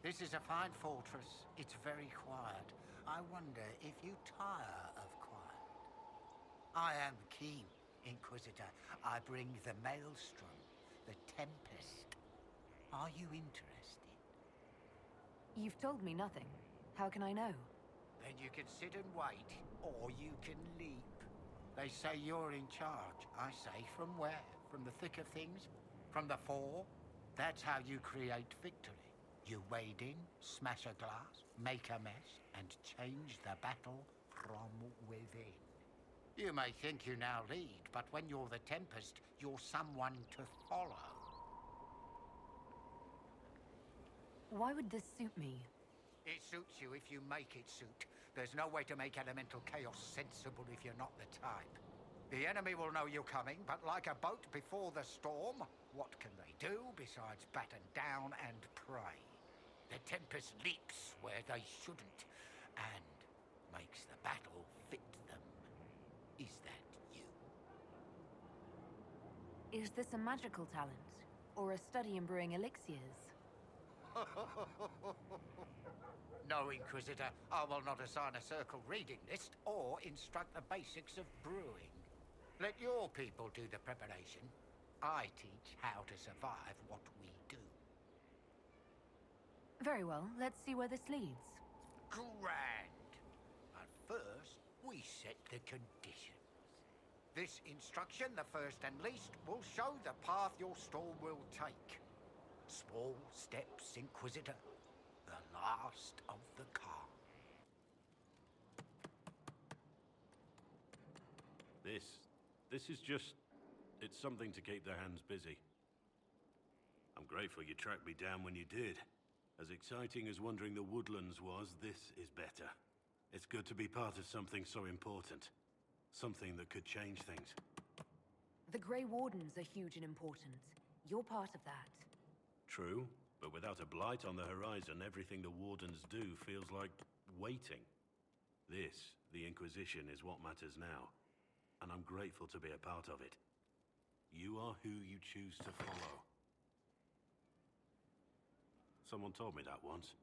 This is a fine fortress. It's very quiet. I wonder if you tire of quiet. I am keen, Inquisitor. I bring the Maelstrom, the Tempest. Are you interested? You've told me nothing. How can I know? Then you can sit and wait, or you can leap. They say you're in charge. I say, from where? From the thick of things? From the fore? That's how you create victory. You wade in, smash a glass, make a mess, and change the battle from within. You may think you now lead, but when you're the Tempest, you're someone to follow. Why would this suit me? It suits you if you make it suit. There's no way to make elemental chaos sensible if you're not the type. The enemy will know you're coming, but like a boat before the storm, what can they do besides batten down and pray? The Tempest leaps where they shouldn't, and makes the battle fit them. Is that you? Is this a magical talent? Or a study in brewing elixirs? No, Inquisitor, I will not assign a circle reading list or instruct the basics of brewing. Let your people do the preparation. I teach how to survive what we do. Very well, let's see where this leads. Grand. But first, we set the conditions. This instruction, the first and least, will show the path your storm will take. Small steps, Inquisitor. The last of the calm. This is just... it's something to keep their hands busy. I'm grateful you tracked me down when you did. As exciting as wandering the woodlands was, this is better. It's good to be part of something so important. Something that could change things. The Grey Wardens are huge and important. You're part of that. True, but without a blight on the horizon, everything the Wardens do feels like waiting. This, the Inquisition, is what matters now. And I'm grateful to be a part of it. You are who you choose to follow. Someone told me that once.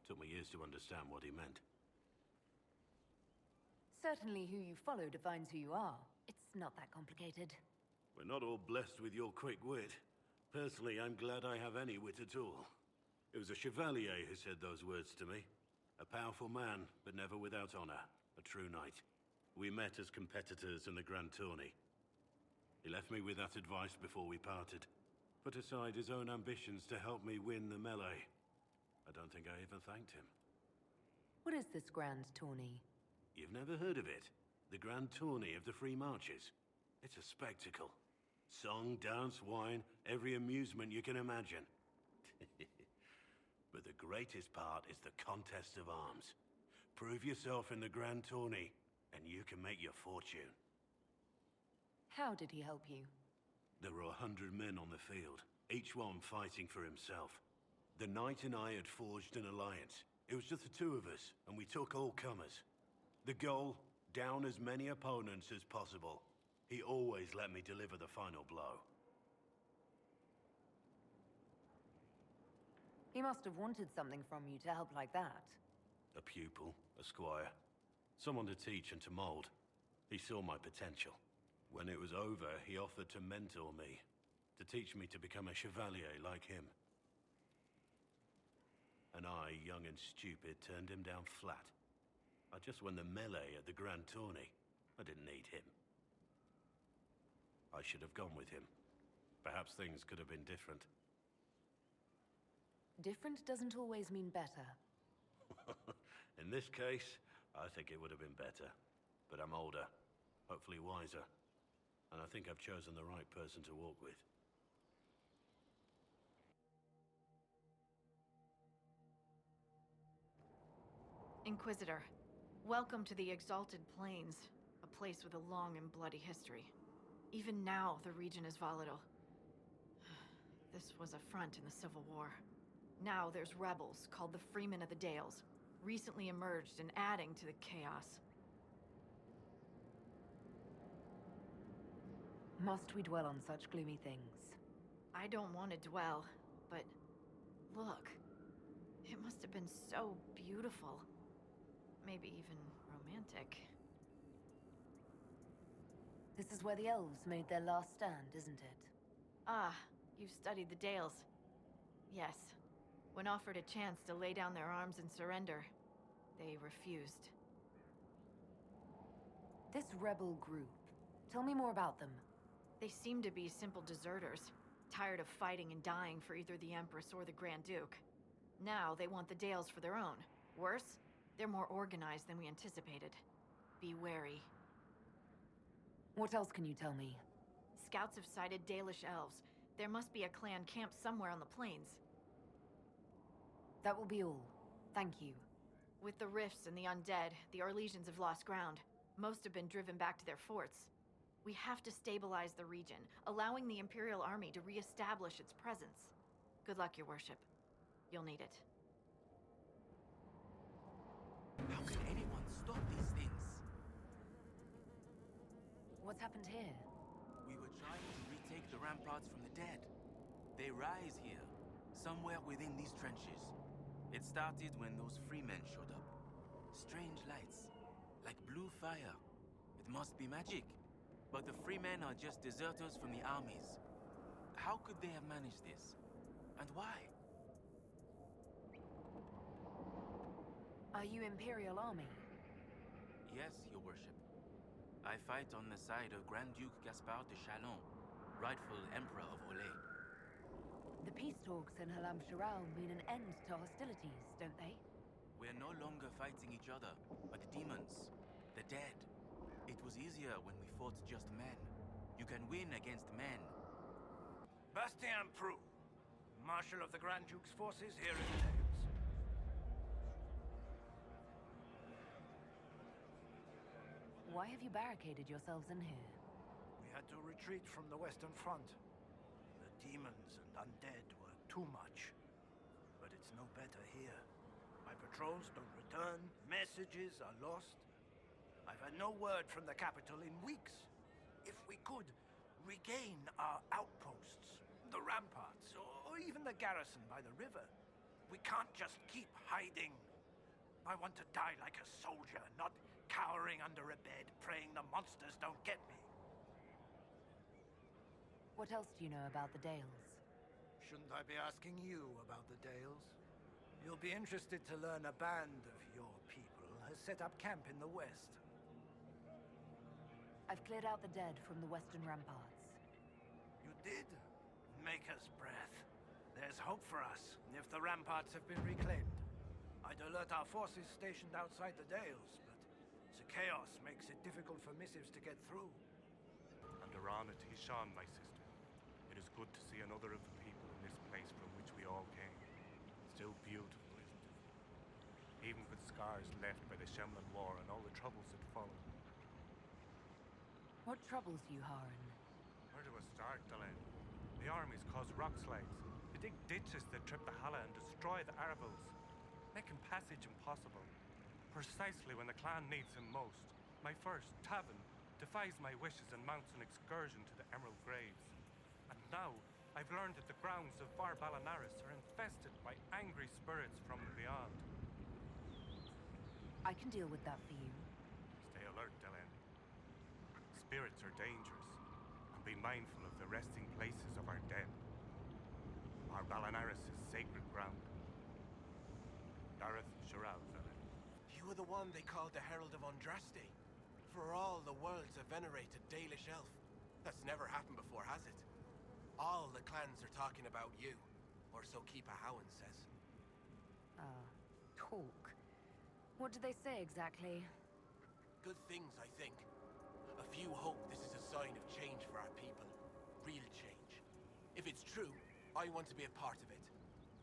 Took me years to understand what he meant. Certainly who you follow defines who you are. It's not that complicated. We're not all blessed with your quick wit. Personally, I'm glad I have any wit at all. It was a chevalier who said those words to me. A powerful man, but never without honor. A true knight. We met as competitors in the Grand Tourney. He left me with that advice before we parted. Put aside his own ambitions to help me win the melee. I don't think I even thanked him. What is this Grand Tourney? You've never heard of it? The Grand Tourney of the Free Marches. It's a spectacle. Song, dance, wine, every amusement you can imagine. But the greatest part is the contest of arms. Prove yourself in the Grand Tourney, and you can make your fortune. How did he help you? There were 100 men on the field, each one fighting for himself. The knight and I had forged an alliance. It was just the two of us, and we took all comers. The goal, down as many opponents as possible. He always let me deliver the final blow. He must have wanted something from you to help like that. A pupil, a squire. Someone to teach and to mold. He saw my potential. When it was over, he offered to mentor me. To teach me to become a chevalier like him. And I, young and stupid, turned him down flat. I just won the melee at the Grand Tourney. I didn't need him. I should have gone with him. Perhaps things could have been different. Different doesn't always mean better. In this case, I think it would have been better. But I'm older, hopefully wiser. And I think I've chosen the right person to walk with. Inquisitor, welcome to the Exalted Plains, a place with a long and bloody history. Even now, the region is volatile. This was a front in the Civil War. Now there's rebels called the Freemen of the Dales, recently emerged and adding to the chaos. Must we dwell on such gloomy things? I don't want to dwell, but look. It must have been so beautiful. Maybe even romantic. This is where the elves made their last stand, isn't it? Ah, you've studied the Dales. Yes. When offered a chance to lay down their arms and surrender, they refused. This rebel group. Tell me more about them. They seem to be simple deserters, tired of fighting and dying for either the Empress or the Grand Duke. Now they want the Dales for their own. Worse, they're more organized than we anticipated. Be wary. What else can you tell me? Scouts have sighted Dalish elves. There must be a clan camped somewhere on the plains. That will be all. Thank you. With the rifts and the undead, the Orlesians have lost ground. Most have been driven back to their forts. We have to stabilize the region, allowing the Imperial Army to re-establish its presence. Good luck, Your Worship. You'll need it. How can anyone stop these things? What's happened here? We were trying to retake the ramparts from the dead. They rise here, somewhere within these trenches. It started when those freemen showed up. Strange lights, like blue fire. It must be magic. But the freemen are just deserters from the armies. How could they have managed this? And why? Are you Imperial Army? Yes, Your Worship. I fight on the side of Grand Duke Gaspard de Chalon, rightful Emperor of Olay. The peace talks in Halam Shirao mean an end to hostilities, don't they? We're no longer fighting each other, but the demons, the dead. It was easier when we fought just men. You can win against men. Bastien Prou, Marshal of the Grand Duke's forces here in the Dales. Why have you barricaded yourselves in here? We had to retreat from the Western Front. The demons and undead were too much. But it's no better here. My patrols don't return, messages are lost. I've had no word from the capital in weeks. If we could regain our outposts, the ramparts, or even the garrison by the river, we can't just keep hiding. I want to die like a soldier, not cowering under a bed, praying the monsters don't get me. What else do you know about the Dales? Shouldn't I be asking you about the Dales? You'll be interested to learn a band of your people has set up camp in the west. I've cleared out the dead from the western ramparts. You did? Maker's breath. There's hope for us, if the ramparts have been reclaimed. I'd alert our forces stationed outside the Dales, but the chaos makes it difficult for missives to get through. And Aran at Hishan, my sister. It is good to see another of the people in this place from which we all came. Still beautiful, isn't it? Even with scars left by the Shemlan War and all the troubles that followed. What troubles you, Haran? Where do I start, Delenn? The armies cause rock slides. They dig ditches that trip the Hala and destroy the Arabels, making passage impossible. Precisely when the clan needs him most, my first, Tavin, defies my wishes and mounts an excursion to the Emerald Graves. And now, I've learned that the grounds of Var Balanaris are infested by angry spirits from beyond. I can deal with that for you. Stay alert, Delenn. Spirits are dangerous, and be mindful of the resting places of our dead. Our Balanaris is sacred ground. Dareth Shirao, Delenn. You were the one they called the Herald of Andraste. For all the world's a venerated Dalish elf. That's never happened before, has it? All the clans are talking about you. Or so Keeper Howan says. Talk. What do they say exactly? Good things, I think. A few hope this is a sign of change for our people. Real change. If it's true, I want to be a part of it.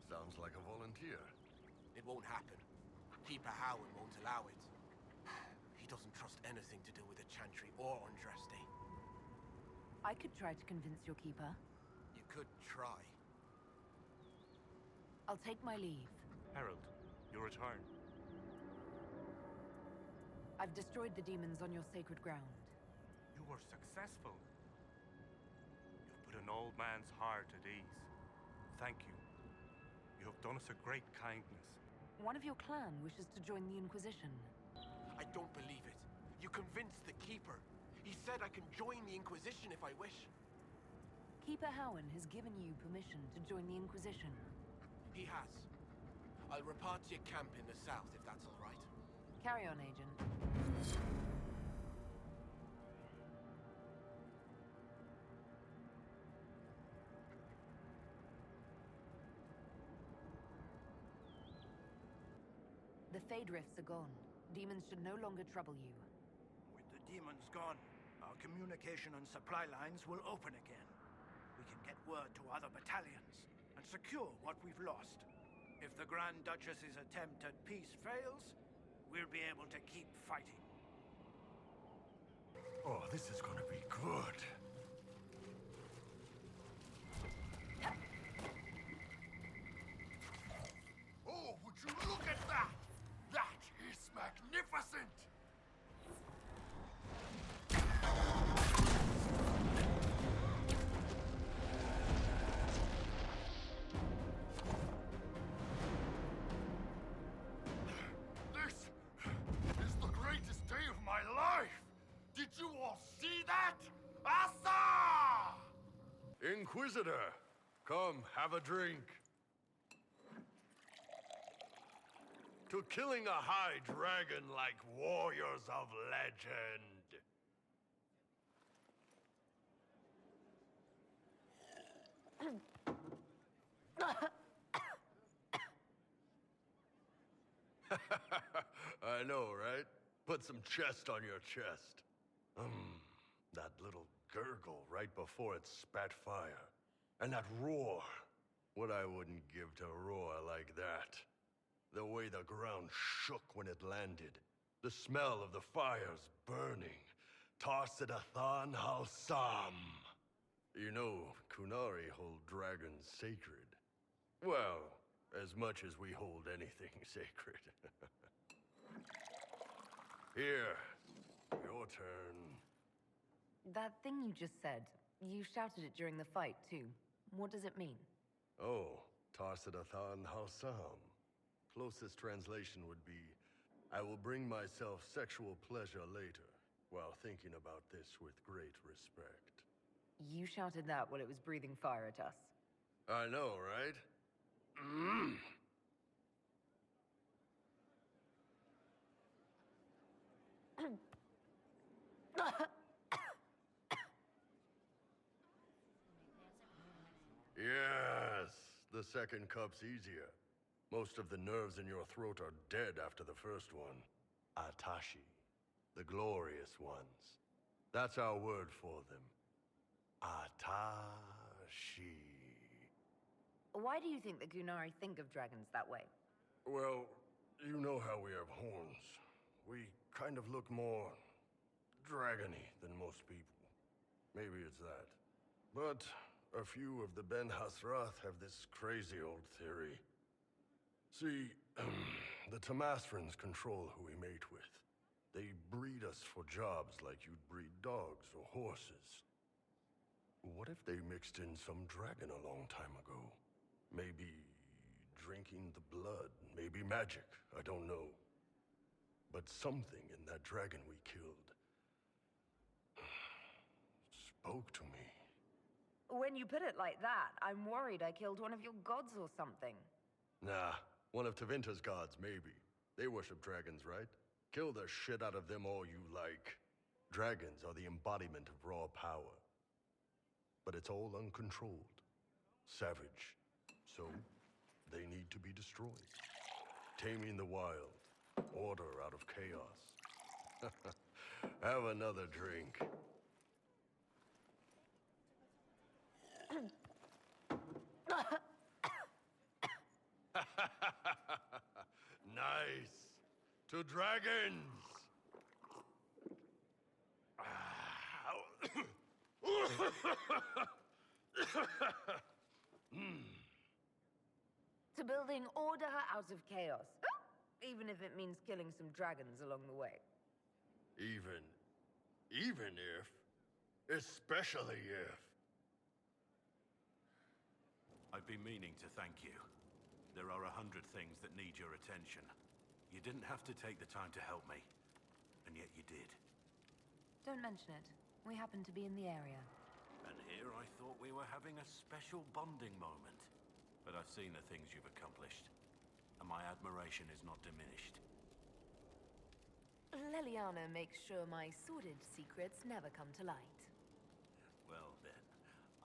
Sounds like a volunteer. It won't happen. Keeper Howan won't allow it. He doesn't trust anything to do with the Chantry or Andraste. I could try to convince your keeper. You could try. I'll take my leave. Herald, you return. I've destroyed the demons on your sacred ground. You were successful. You've put an old man's heart at ease. Thank you. You have done us a great kindness. One of your clan wishes to join the Inquisition. I don't believe it. You convinced the Keeper. He said I can join the Inquisition if I wish. Keeper Howen has given you permission to join the Inquisition. He has. I'll report to your camp in the south, if that's all right. Carry on, Agent. The Fade Rifts are gone. Demons should no longer trouble you. With the demons gone, our communication and supply lines will open again. We can get word to other battalions and secure what we've lost. If the Grand Duchess's attempt at peace fails, we'll be able to keep fighting. Oh, this is gonna be good. Oh, would you look at that? That is magnificent! This is the greatest day of my life! Did you all see that? Asa! Inquisitor, come have a drink. To killing a high dragon like warriors of legend. I know, right? Put some chest on your chest. That little gurgle right before it spat fire. And that roar. What I wouldn't give to roar like that. The way the ground shook when it landed. The smell of the fires burning. Tarsidathan Halsam. You know, Kunari hold dragons sacred. Well, as much as we hold anything sacred. Here, your turn. That thing you just said, you shouted it during the fight, too. What does it mean? Oh, Tarsidathan Halsam. Closest translation would be, I will bring myself sexual pleasure later, while thinking about this with great respect. You shouted that while it was breathing fire at us. I know, right? Yes, the second cup's easier. Most of the nerves in your throat are dead after the first one. Atashi, the glorious ones. That's our word for them. Atashi. Why do you think the Gunari think of dragons that way? Well, you know how we have horns. We kind of look more dragony than most people. Maybe it's that. But a few of the Ben Hasrath have this crazy old theory. See, the Tamasrans control who we mate with. They breed us for jobs like you'd breed dogs or horses. What if they mixed in some dragon a long time ago? Maybe drinking the blood, maybe magic, I don't know. But something in that dragon we killed spoke to me. When you put it like that, I'm worried I killed one of your gods or something. Nah, one of Tevinter's gods, maybe. They worship dragons, right? Kill the shit out of them all you like. Dragons are the embodiment of raw power. But it's all uncontrolled. Savage. So, they need to be destroyed. Taming the wild. Order out of chaos. Have another drink. Nice. To dragons. To building order out of chaos. Even if it means killing some dragons along the way. Even if. Especially if. I've been meaning to thank you. There are 100 things that need your attention. You didn't have to take the time to help me, and yet you did. Don't mention it. We happen to be in the area. And here I thought we were having a special bonding moment. But I've seen the things you've accomplished, and my admiration is not diminished. Leliana makes sure my sordid secrets never come to light. Well then,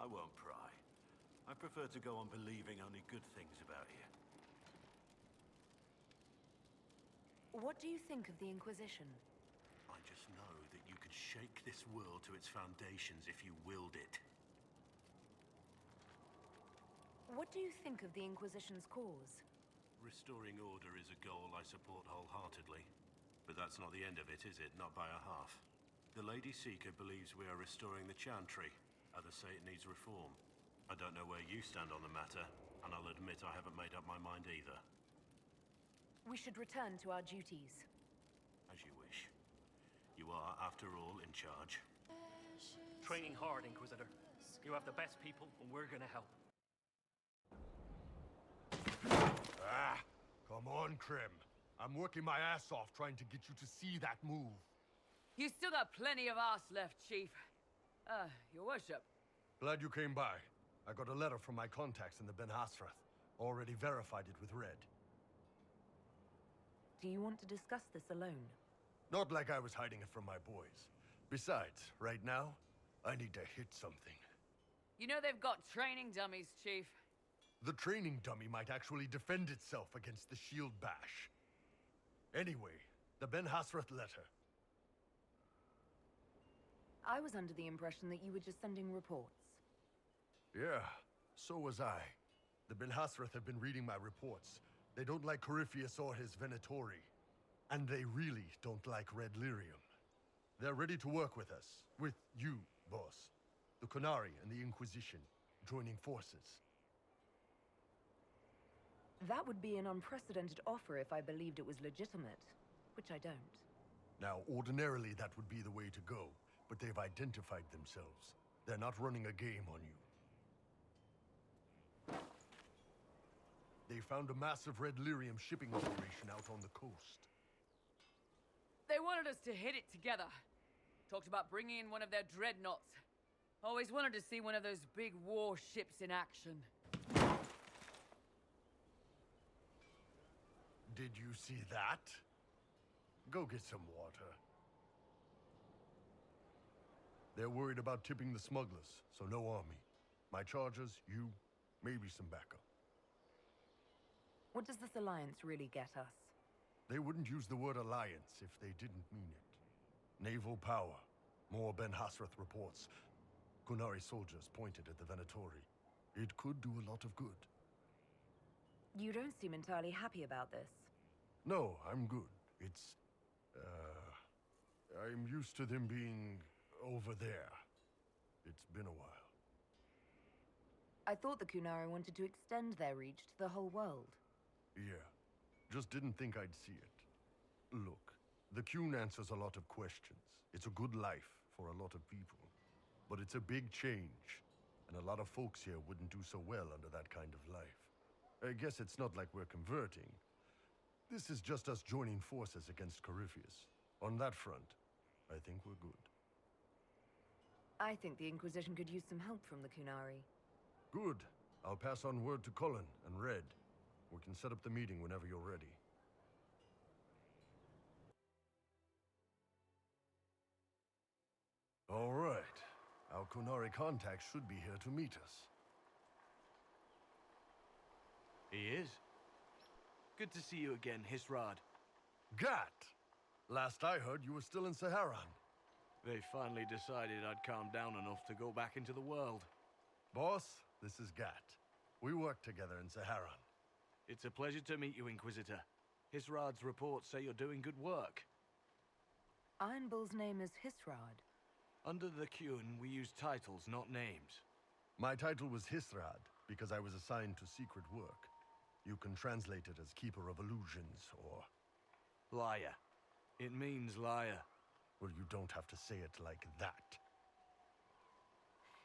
I won't pry. I prefer to go on believing only good things about you. What do you think of the Inquisition? I just know that you could shake this world to its foundations if you willed it. What do you think of the Inquisition's cause? Restoring order is a goal I support wholeheartedly. But that's not the end of it, is it? Not by a half. The Lady Seeker believes we are restoring the Chantry. Others say it needs reform. I don't know where you stand on the matter, and I'll admit I haven't made up my mind either. We should return to our duties. As you wish. You are, after all, in charge. Training hard, Inquisitor. You have the best people, and we're gonna help. Ah, come on, Krim. I'm working my ass off trying to get you to see that move. You still got plenty of arse left, Chief. Your worship. Glad you came by. I got a letter from my contacts in the Ben Hasrath. Already verified it with Red. Do you want to discuss this alone? Not like I was hiding it from my boys. Besides, right now, I need to hit something. You know they've got training dummies, Chief. The training dummy might actually defend itself against the shield bash. Anyway, the Ben Hasrath letter. I was under the impression that you were just sending reports. Yeah, so was I. The Ben Hasrath have been reading my reports. They don't like Corypheus or his Venatori. And they really don't like Red Lyrium. They're ready to work with us. With you, boss. The Qunari and the Inquisition, joining forces. That would be an unprecedented offer if I believed it was legitimate, which I don't. Now, ordinarily that would be the way to go, but they've identified themselves. They're not running a game on you. They found a massive Red Lyrium shipping operation out on the coast. They wanted us to hit it together. Talked about bringing in one of their dreadnoughts. Always wanted to see one of those big warships in action. Did you see that? Go get some water. They're worried about tipping the smugglers, so no army. My charges, you, maybe some backup. What does this alliance really get us? They wouldn't use the word alliance if they didn't mean it. Naval power. More Ben Hasrath reports. Qunari soldiers pointed at the Venatori. It could do a lot of good. You don't seem entirely happy about this. No, I'm good. It's... I'm used to them being over there. It's been a while. I thought the Qunari wanted to extend their reach to the whole world. Yeah. Just didn't think I'd see it. Look, the Qun answers a lot of questions. It's a good life for a lot of people. But it's a big change. And a lot of folks here wouldn't do so well under that kind of life. I guess it's not like we're converting. This is just us joining forces against Corypheus. On that front, I think we're good. I think the Inquisition could use some help from the Qunari. Good. I'll pass on word to Cullen and Red. We can set up the meeting whenever you're ready. All right. Our Qunari contact should be here to meet us. He is. Good to see you again, Hisrad. Gat! Last I heard, you were still in Saharan. They finally decided I'd calmed down enough to go back into the world. Boss, this is Gat. We work together in Saharan. It's a pleasure to meet you, Inquisitor. Hisrad's reports say you're doing good work. Iron Bull's name is Hisrad. Under the Qun, we use titles, not names. My title was Hisrad, because I was assigned to secret work. You can translate it as Keeper of Illusions, or... Liar. It means liar. Well, you don't have to say it like that.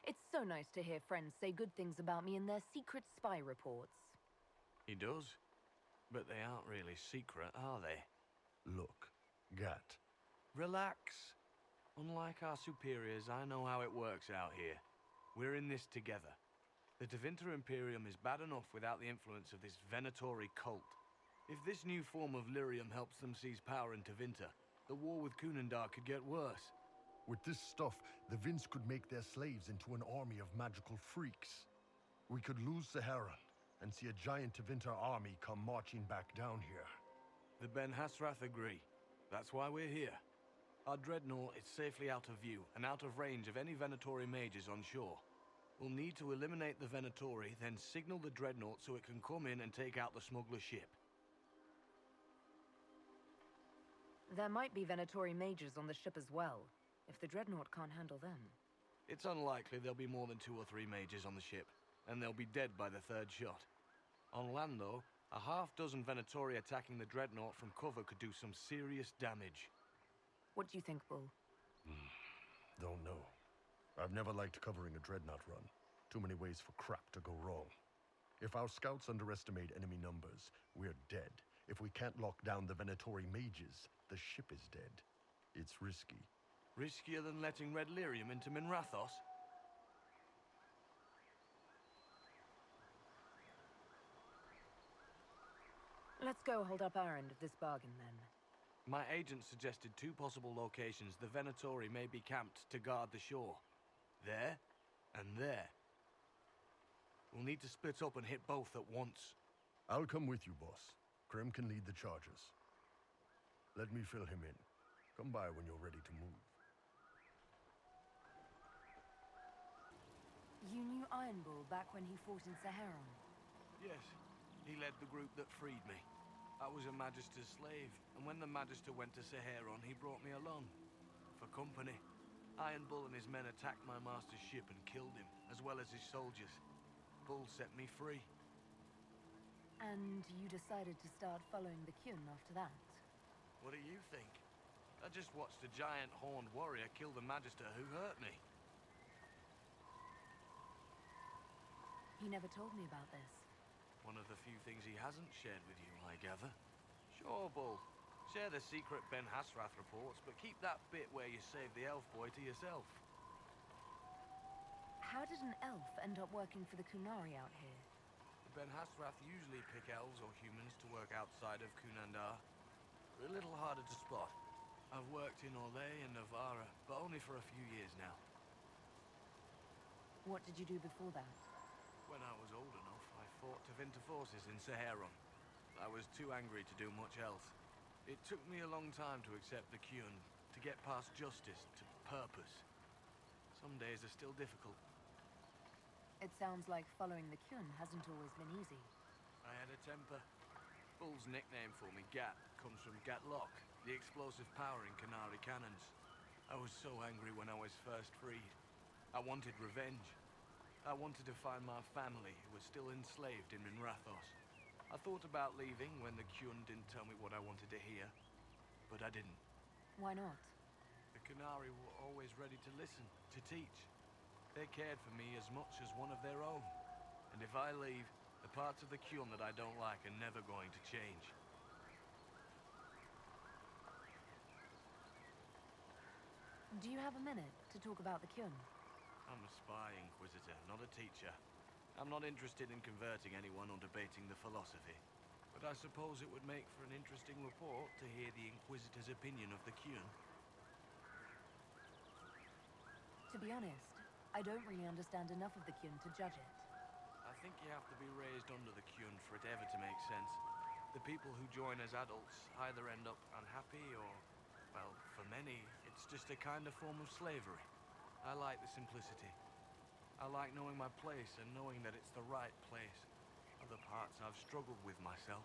It's so nice to hear friends say good things about me in their secret spy reports. He does. But they aren't really secret, are they? Look, Gat. Relax. Unlike our superiors, I know how it works out here. We're in this together. The Tevinter Imperium is bad enough without the influence of this Venatori cult. If this new form of lyrium helps them seize power in Tevinter, the war with Kunandar could get worse. With this stuff, the Vince could make their slaves into an army of magical freaks. We could lose Saharan and see a giant Tevinter army come marching back down here. The Ben Hasrath agree. That's why we're here. Our dreadnought is safely out of view and out of range of any Venatori mages on shore. We'll need to eliminate the Venatori, then signal the dreadnought so it can come in and take out the smuggler ship. There might be Venatori mages on the ship as well, if the dreadnought can't handle them. It's unlikely there'll be more than 2 or 3 mages on the ship, and they'll be dead by the 3rd shot. On land, though, a half-dozen Venatori attacking the dreadnought from cover could do some serious damage. What do you think, Bull? Don't know. I've never liked covering a dreadnought run. Too many ways for crap to go wrong. If our scouts underestimate enemy numbers, we're dead. If we can't lock down the Venatori mages, the ship is dead. It's risky. Riskier than letting Red Lyrium into Minrathos? Let's go hold up our end of this bargain, then. My agent suggested 2 possible locations the Venatori may be camped to guard the shore. There, and there. We'll need to split up and hit both at once. I'll come with you, boss. Krem can lead the charges. Let me fill him in. Come by when you're ready to move. You knew Iron Bull back when he fought in Saharan? Yes, he led the group that freed me. I was a Magister's slave, and when the Magister went to Saharan, he brought me along. For company. Iron Bull and his men attacked my master's ship and killed him, as well as his soldiers. Bull set me free. And you decided to start following the Kyun after that? What do you think? I just watched a giant horned warrior kill the Magister who hurt me. He never told me about this. One of the few things he hasn't shared with you, I gather. Sure, Bull. Share the secret Ben Hasrath reports, but keep that bit where you saved the elf boy to yourself. How did an elf end up working for the Kunari out here? The Ben Hasrath usually pick elves or humans to work outside of Kunandar. They're a little harder to spot. I've worked in Orlais and Navara, but only for a few years now. What did you do before that? When I was old enough, I fought Tevinter forces in Saharan. I was too angry to do much else. It took me a long time to accept the Kyun, to get past justice to purpose. Some days are still difficult. It sounds like following the Kyun hasn't always been easy. I had a temper. Bull's nickname for me, Gat, comes from Gatlock, the explosive power in Canary cannons. I was so angry when I was first freed. I wanted revenge. I wanted to find my family, who was still enslaved in Minrathos. I thought about leaving when the Kyun didn't tell me what I wanted to hear, but I didn't. Why not? The Canary were always ready to listen, to teach. They cared for me as much as one of their own. And if I leave, the parts of the Kyun that I don't like are never going to change. Do you have a minute to talk about the Kyun? I'm a spy, Inquisitor, not a teacher. I'm not interested in converting anyone or debating the philosophy. But I suppose it would make for an interesting report to hear the Inquisitor's opinion of the Kyun. To be honest, I don't really understand enough of the Kyun to judge it. I think you have to be raised under the Kyun for it ever to make sense. The people who join as adults either end up unhappy or, well, for many, it's just a kind of form of slavery. I like the simplicity. I like knowing my place and knowing that it's the right place. Other parts I've struggled with myself.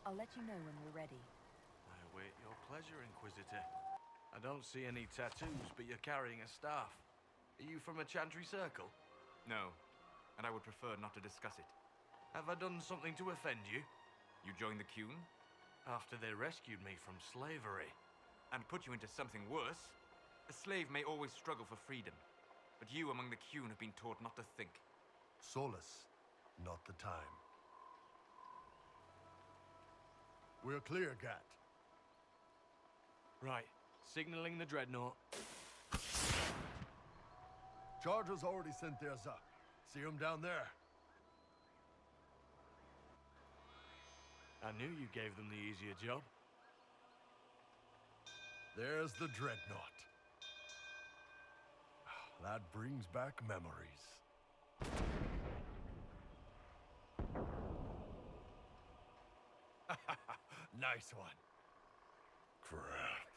I'll let you know when we're ready. I await your pleasure, Inquisitor. I don't see any tattoos, but you're carrying a staff. Are you from a Chantry Circle? No, and I would prefer not to discuss it. Have I done something to offend you? You joined the Kyun? After they rescued me from slavery. And put you into something worse? A slave may always struggle for freedom, but you among the Kyun have been taught not to think. Solus, not the time. We're clear, Gat. Right. Signaling the dreadnought. Chargers already sent theirs up. See them down there? I knew you gave them the easier job. There's the dreadnought. That brings back memories. Nice one. Crap.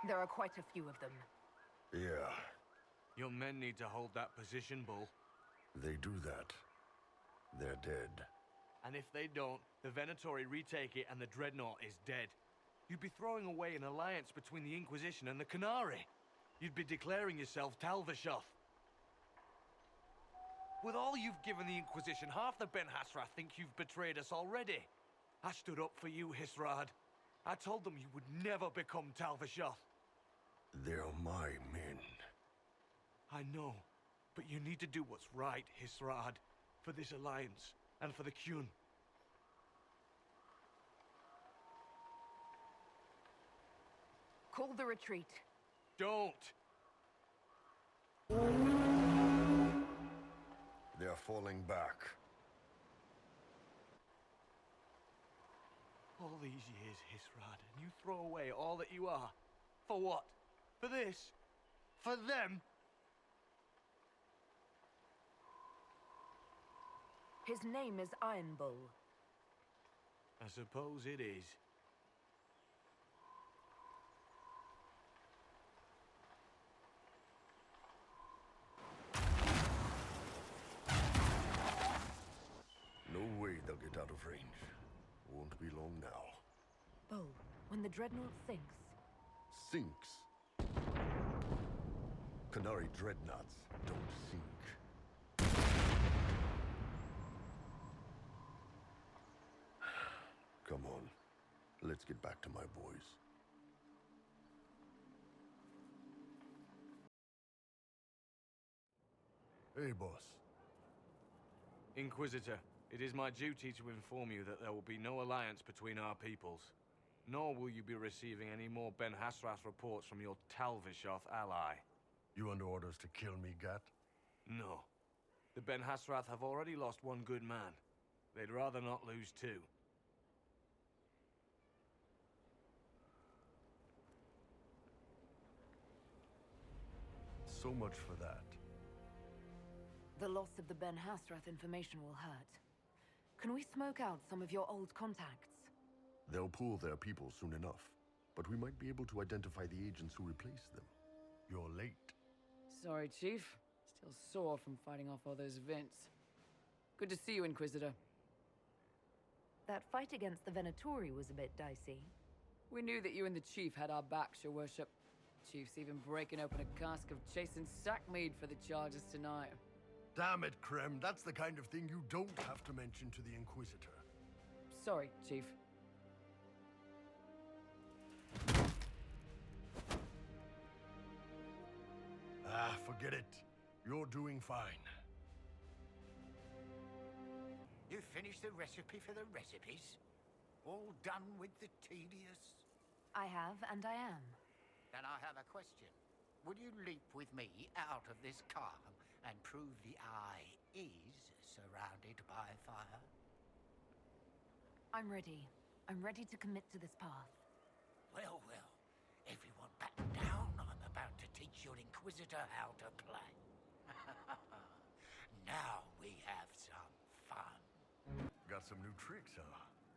There are quite a few of them. Yeah, Your men need to hold that position, Bull. they do that. They're dead. And if they don't, the Venatori retake it and the dreadnought is dead. You'd be throwing away an alliance between the Inquisition and the Canary. You'd be declaring yourself Talvishoth. With all you've given the Inquisition, half the Ben Hassrath think you've betrayed us already. I stood up for you, Hisrad. I told them you would never become Talvishoth. They're my men. I know, but you need to do what's right, Hisrad, for this alliance and for the Qun. Call the retreat. Don't! They're falling back. All these years, Hisrad, and you throw away all that you are. For what? For this? For them? His name is Iron Bull. I suppose it is. No way they'll get out of range. Won't be long now. Bull, when the dreadnought sinks, Sinks. Canary dreadnoughts don't sink. Come on. Let's get back to my boys. Hey, boss. Inquisitor, it is my duty to inform you that there will be no alliance between our peoples. Nor will you be receiving any more Ben Hassrath reports from your Talvishoth ally. You under orders to kill me, Gat? No. The Ben Hassrath have already lost one good man. They'd rather not lose two. So much for that. the loss of the Ben Hassrath information will hurt. Can we smoke out some of your old contacts? They'll pool their people soon enough, but we might be able to identify the agents who replaced them. You're late. Sorry, Chief. Still sore from fighting off all those vents. Good to see you, Inquisitor. That fight against the Venatori was a bit dicey. We knew that you and the Chief had our backs, Your Worship. Chief's even breaking open a cask of chastened sackmead for the charges tonight. Damn it, Krem. That's the kind of thing you don't have to mention to the Inquisitor. Sorry, Chief. Ah, forget it. You're doing fine. You finished the recipe for the recipes? All done with the tedious? I have, and I am. Then I have a question. Would you leap with me out of this car and prove the eye is surrounded by fire? I'm ready. I'm ready to commit to this path. Well, well. Everyone back down. I'm about to teach your Inquisitor how to play. Now we have some fun. Got some new tricks, huh?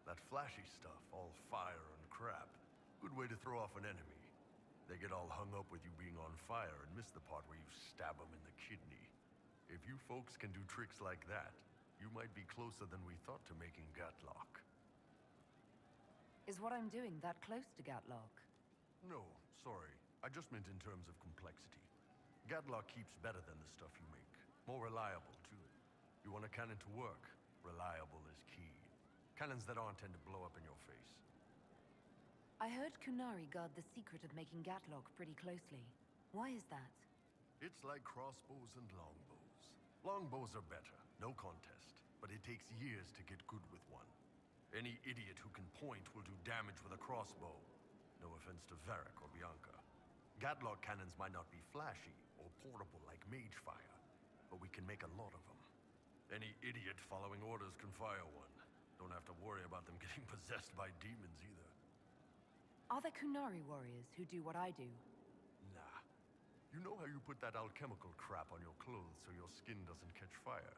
That flashy stuff, all fire and crap. Good way to throw off an enemy. They get all hung up with you being on fire and miss the part where you stab them in the kidney. If you folks can do tricks like that, you might be closer than we thought to making Gatlock. Is what I'm doing that close to Gatlock? No, sorry. I just meant in terms of complexity. Gatlock keeps better than the stuff you make. More reliable, too. You want a cannon to work? Reliable is key. Cannons that aren't tend to blow up in your face. I heard Kunari guard the secret of making Gatlock pretty closely. Why is that? It's like crossbows and longbows. Longbows are better, no contest. But it takes years to get good with one. Any idiot who can point will do damage with a crossbow. No offense to Varric or Bianca. Gatlock cannons might not be flashy or portable like mage fire, but we can make a lot of them. Any idiot following orders can fire one. Don't have to worry about them getting possessed by demons either. Are there Kunari warriors who do what I do? Nah. You know how you put that alchemical crap on your clothes so your skin doesn't catch fire?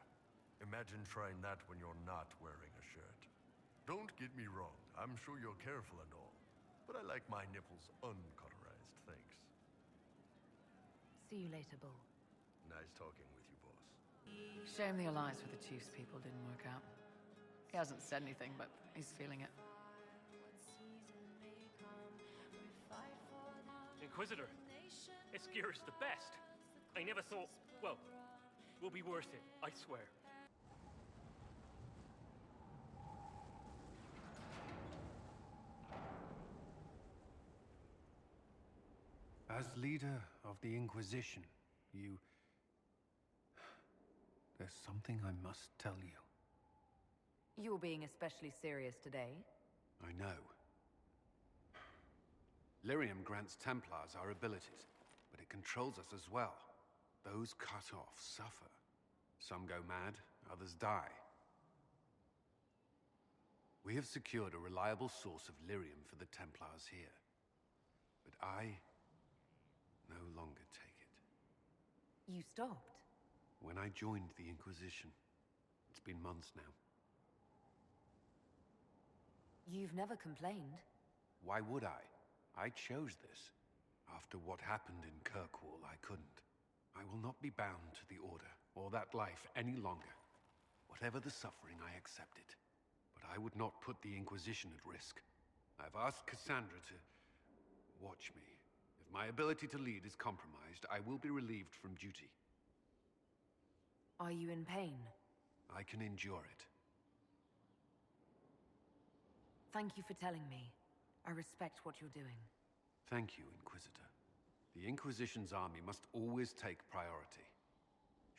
Imagine trying that when you're not wearing a shirt. Don't get me wrong, I'm sure you're careful and all, but I like my nipples uncauterized, thanks. See you later, Bull. Nice talking with you, boss. Shame the alliance with the Chief's people didn't work out. He hasn't said anything, but he's feeling it. Inquisitor, Eskira's the best. I never thought, well, we'll be worth it, I swear. As leader of the Inquisition, there's something I must tell you. You're being especially serious today. I know. Lyrium grants Templars our abilities, but it controls us as well. Those cut off suffer. Some go mad, others die. We have secured a reliable source of lyrium for the Templars here. But I no longer take it. You stopped? When I joined the Inquisition. It's been months now. You've never complained. Why would I? I chose this. After what happened in Kirkwall, I couldn't. I will not be bound to the Order, or that life any longer. Whatever the suffering, I accept it. But I would not put the Inquisition at risk. I've asked Cassandra to watch me. If my ability to lead is compromised, I will be relieved from duty. Are you in pain? I can endure it. Thank you for telling me. I respect what you're doing. Thank you, Inquisitor. The Inquisition's army must always take priority.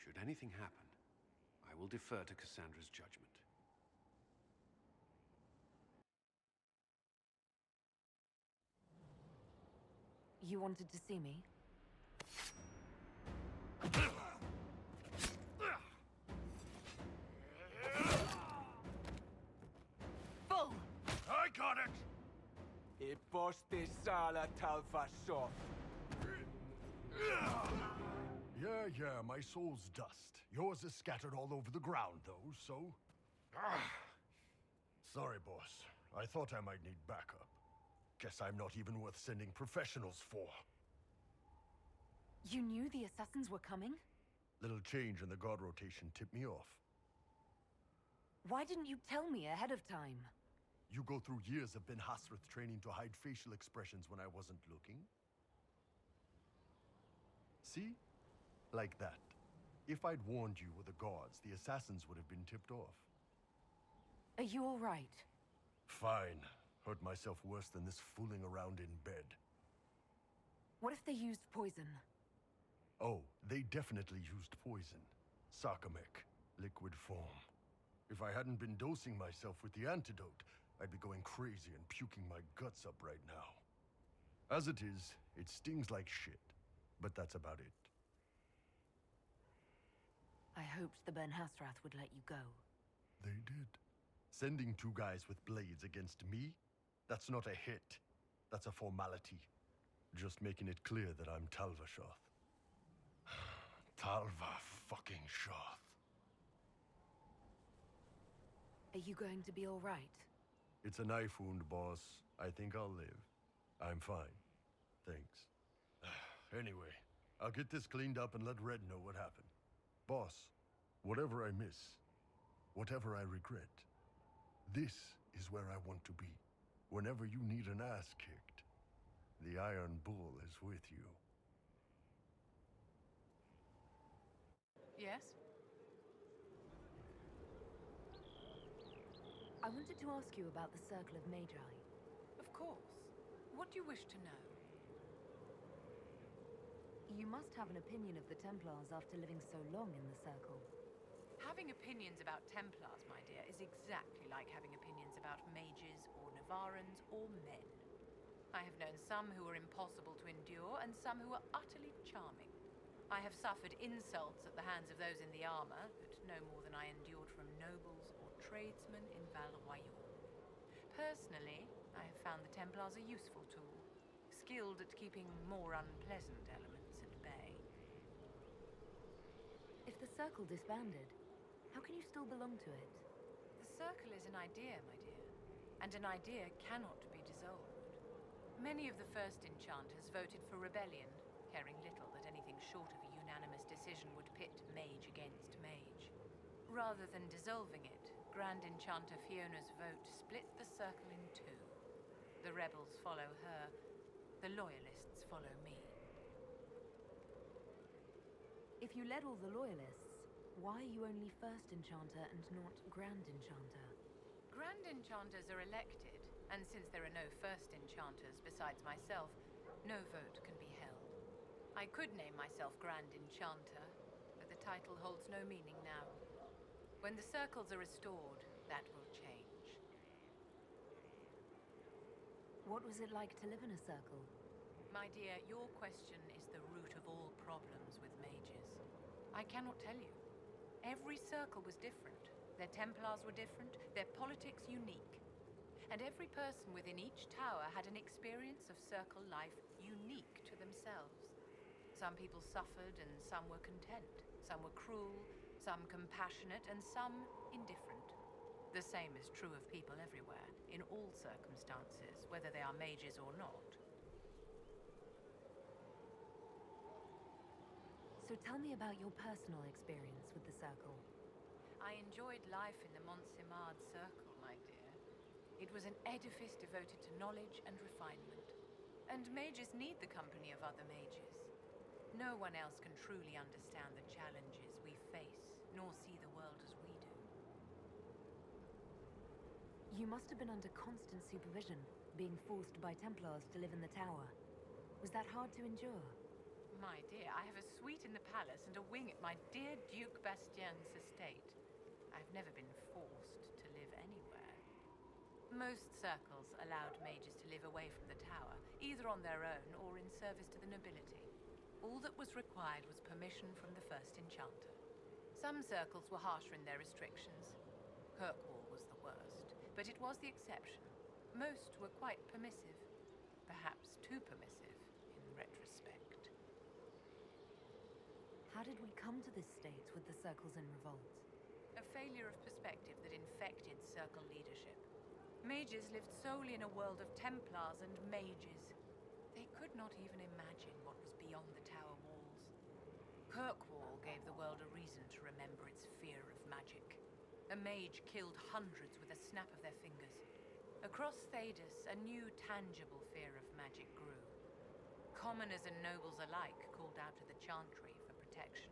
Should anything happen, I will defer to Cassandra's judgment. You wanted to see me? Bull! I got it! E posti sala talfa shot. Yeah, my soul's dust. Yours is scattered all over the ground, though, so... Sorry, boss. I thought I might need backup. Guess I'm not even worth sending professionals for. You knew the assassins were coming? Little change in the guard rotation tipped me off. Why didn't you tell me ahead of time? You go through years of Ben Hasrath training to hide facial expressions when I wasn't looking? See? Like that. If I'd warned you were the guards, the assassins would have been tipped off. Are you all right? Fine. Hurt myself worse than this fooling around in bed. What if they used poison? Oh, they definitely used poison. Sarcomec. Liquid form. If I hadn't been dosing myself with the antidote, I'd be going crazy and puking my guts up right now. As it is, it stings like shit. But that's about it. I hoped the Ben Hasrath would let you go. They did. Sending 2 guys with blades against me? That's not a hit. That's a formality. Just making it clear that I'm Talva Shoth. Talva fucking Shoth. Are you going to be all right? It's a knife wound, boss. I think I'll live. I'm fine. Thanks. Anyway, I'll get this cleaned up and let Red know what happened. Boss, whatever I miss, whatever I regret, this is where I want to be. Whenever you need an ass kicked, the Iron Bull is with you. Yes? I wanted to ask you about the Circle of Magi. Of course. What do you wish to know? You must have an opinion of the Templars after living so long in the Circle. Having opinions about Templars, my dear, is exactly like having opinions about mages or Navarans or men. I have known some who were impossible to endure and some who were utterly charming. I have suffered insults at the hands of those in the armor, but no more than I endured from nobles or tradesmen in Val Royaux. Personally, I have found the Templars a useful tool, skilled at keeping more unpleasant elements at bay. If the Circle disbanded, how can you still belong to it? The Circle is an idea, my dear, and an idea cannot be dissolved. Many of the first enchanters voted for rebellion, caring little that anything short of a unanimous decision would pit mage against mage. Rather than dissolving it, Grand Enchanter Fiona's vote split the Circle in two. The rebels follow her, the loyalists follow me. If you led all the loyalists, why are you only First Enchanter and not Grand Enchanter? Grand Enchanters are elected, and since there are no First Enchanters besides myself, no vote can be held. I could name myself Grand Enchanter, but the title holds no meaning now. When the circles are restored, that will change. What was it like to live in a circle? My dear, your question is the root of all problems with mages. I cannot tell you. Every circle was different. Their Templars were different, their politics unique. And every person within each tower had an experience of circle life unique to themselves. Some people suffered and some were content. Some were cruel, some compassionate, and some indifferent. The same is true of people everywhere, in all circumstances, whether they are mages or not. So tell me about your personal experience with the Circle. I enjoyed life in the Montsimard Circle, my dear. It was an edifice devoted to knowledge and refinement. And mages need the company of other mages. No one else can truly understand the challenges we face, nor see the world as we do. You must have been under constant supervision, being forced by Templars to live in the tower. Was that hard to endure? My dear, I have a suite in the palace and a wing at my dear Duke Bastien's estate. I've never been forced to live anywhere. Most circles allowed mages to live away from the tower, either on their own or in service to the nobility. All that was required was permission from the First Enchanter. Some circles were harsher in their restrictions. Kirkwall was the worst, but it was the exception. Most were quite permissive, perhaps too permissive in retrospect. How did we come to this state with the circles in revolt? A failure of perspective that infected circle leadership. Mages lived solely in a world of Templars and mages. They could not even imagine what was beyond the tower walls. Kirkwall gave the world a reason to remember its fear of magic. A mage killed hundreds with a snap of their fingers. Across Thedas, a new tangible fear of magic grew. Commoners and nobles alike called out to the Chantry for protection.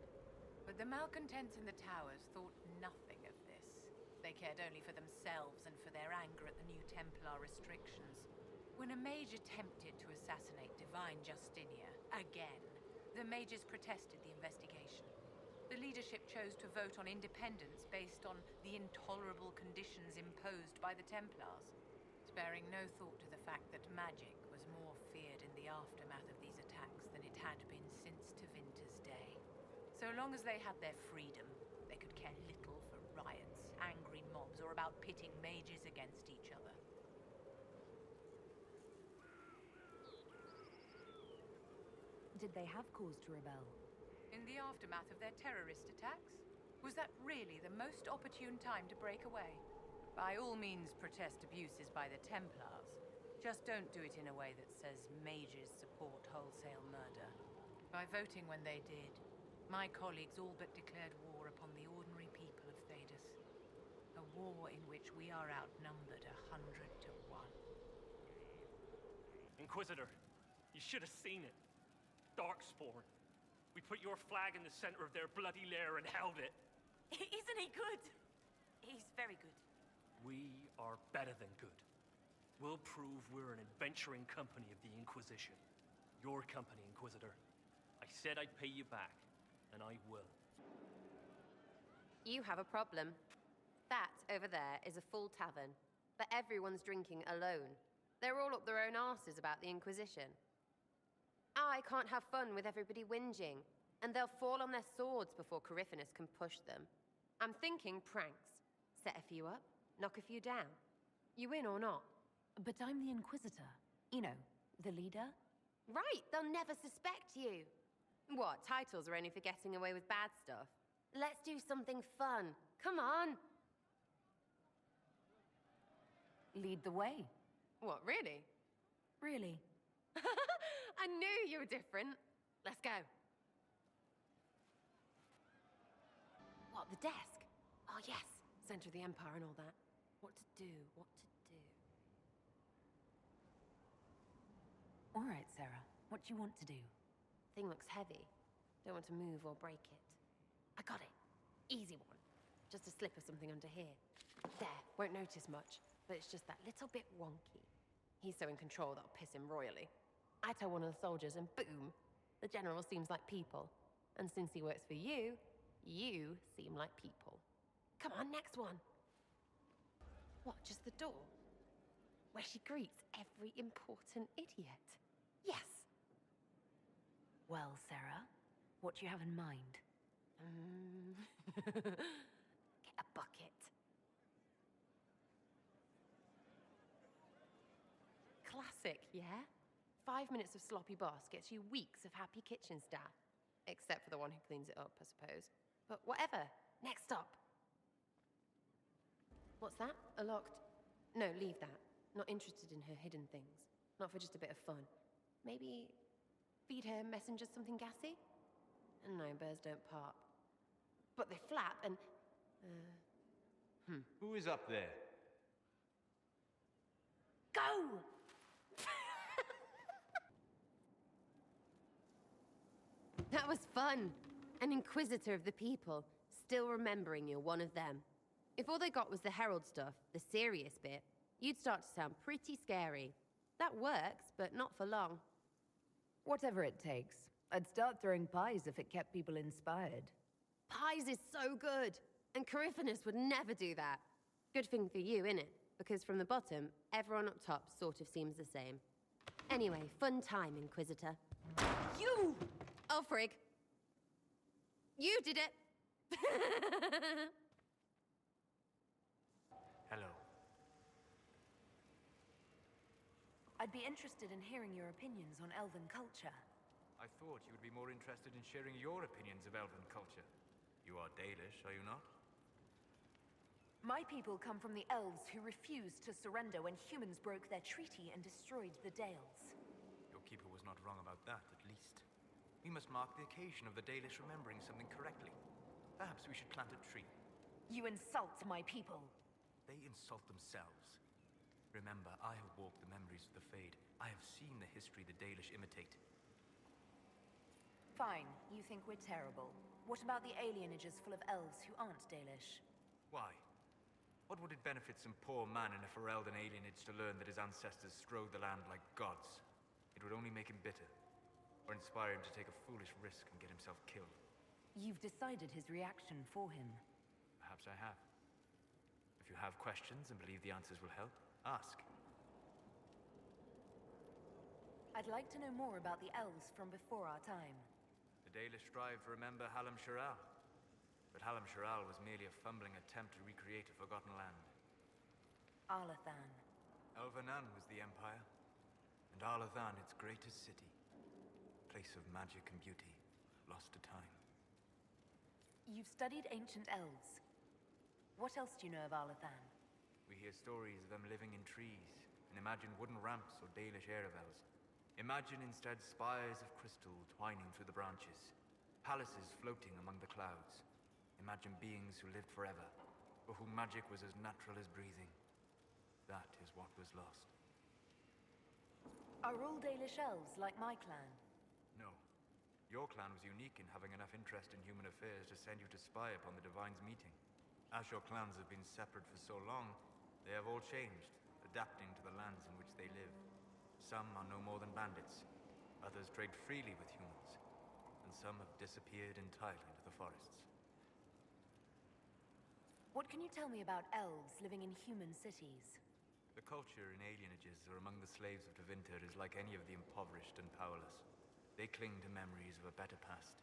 But the malcontents in the towers thought nothing of this. They cared only for themselves and for their anger at the new Templar restrictions. When a mage attempted to assassinate Divine Justinia, again, the mages protested the investigation. The leadership chose to vote on independence based on the intolerable conditions imposed by the Templars, sparing no thought to the fact that magic was more feared in the aftermath of these attacks than it had been since Tevinter's day. So long as they had their freedom, they could care little for riots, angry mobs, or about pitting mages against each other. Did they have cause to rebel? In the aftermath of their terrorist attacks? Was that really the most opportune time to break away? By all means, protest abuses by the Templars. Just don't do it in a way that says mages support wholesale murder. By voting when they did, my colleagues all but declared war upon the ordinary people of Thedas. A war in which we are outnumbered 100 to 1. Inquisitor, you should have seen it. Darkspawn. We put your flag in the center of their bloody lair and held it. Isn't he good? He's very good. We are better than good. We'll prove we're an adventuring company of the Inquisition. Your company, Inquisitor. I said I'd pay you back, and I will. You have a problem. That over there is a full tavern, but everyone's drinking alone. They're all up their own arses about the Inquisition. I can't have fun with everybody whinging, and they'll fall on their swords before Coryphanus can push them. I'm thinking pranks. Set a few up, knock a few down. You win or not? But I'm the Inquisitor. You know, the leader. Right, they'll never suspect you. What, titles are only for getting away with bad stuff? Let's do something fun. Come on. Lead the way. What, really? Really? I knew you were different. Let's go. What, the desk? Oh, yes. Center of the Empire and all that. What to do, what to do. All right, Sarah. What do you want to do? Thing looks heavy. Don't want to move or break it. I got it. Easy one. Just a slip of something under here. There, won't notice much, but it's just that little bit wonky. He's so in control that'll piss him royally. I tell one of the soldiers and boom, the general seems like people. And since he works for you, you seem like people. Come on, next one. What, just the door? Where she greets every important idiot. Yes. Well, Sarah, what do you have in mind? Get a bucket. Classic, yeah? 5 minutes of sloppy boss gets you weeks of happy kitchen staff. Except for the one who cleans it up, I suppose. But whatever. Next stop. What's that? A locked... No, leave that. Not interested in her hidden things. Not for just a bit of fun. Maybe feed her messengers something gassy? No, bears don't pop. But they flap and... Who is up there? Go! That was fun. An Inquisitor of the people, still remembering you're one of them. If all they got was the Herald stuff, the serious bit, you'd start to sound pretty scary. That works, but not for long. Whatever it takes. I'd start throwing pies if it kept people inspired. Pies is so good, and Coryphanus would never do that. Good thing for you, innit? Because from the bottom, everyone up top sort of seems the same. Anyway, fun time, Inquisitor. You! Oh, frig. You did it! Hello. I'd be interested in hearing your opinions on elven culture. I thought you would be more interested in sharing your opinions of elven culture. You are Dalish, are you not? My people come from the elves who refused to surrender when humans broke their treaty and destroyed the Dales. Your keeper was not wrong about that, at least. We must mark the occasion of the Dalish remembering something correctly. Perhaps we should plant a tree. You insult my people. They insult themselves. Remember, I have walked the memories of the Fade. I have seen the history the Dalish imitate. Fine, you think we're terrible. What about the alienages full of elves who aren't Dalish? Why? What would it benefit some poor man in a Ferelden alienage to learn that his ancestors strode the land like gods? It would only make him bitter, or inspire him to take a foolish risk and get himself killed. You've decided his reaction for him. Perhaps I have. If you have questions and believe the answers will help, ask. I'd like to know more about the elves from before our time. The Dalish strive to remember Hallam Shiral. But Hallam Shiral was merely a fumbling attempt to recreate a forgotten land. Arlathan. Elvanan was the Empire, and Arlathan its greatest city. Place of magic and beauty, lost to time. You've studied ancient elves. What else do you know of Arlathan? We hear stories of them living in trees, and imagine wooden ramps or Dalish aeravels. Imagine instead spires of crystal twining through the branches, palaces floating among the clouds. Imagine beings who lived forever, for whom magic was as natural as breathing. That is what was lost. Are all Dalish elves like my clan? No. Your clan was unique in having enough interest in human affairs to send you to spy upon the Divine's meeting. As your clans have been separate for so long, they have all changed, adapting to the lands in which they live. Some are no more than bandits, others trade freely with humans, and some have disappeared entirely into the forests. What can you tell me about elves living in human cities? The culture in alienages or among the slaves of Tevinter is like any of the impoverished and powerless. They cling to memories of a better past,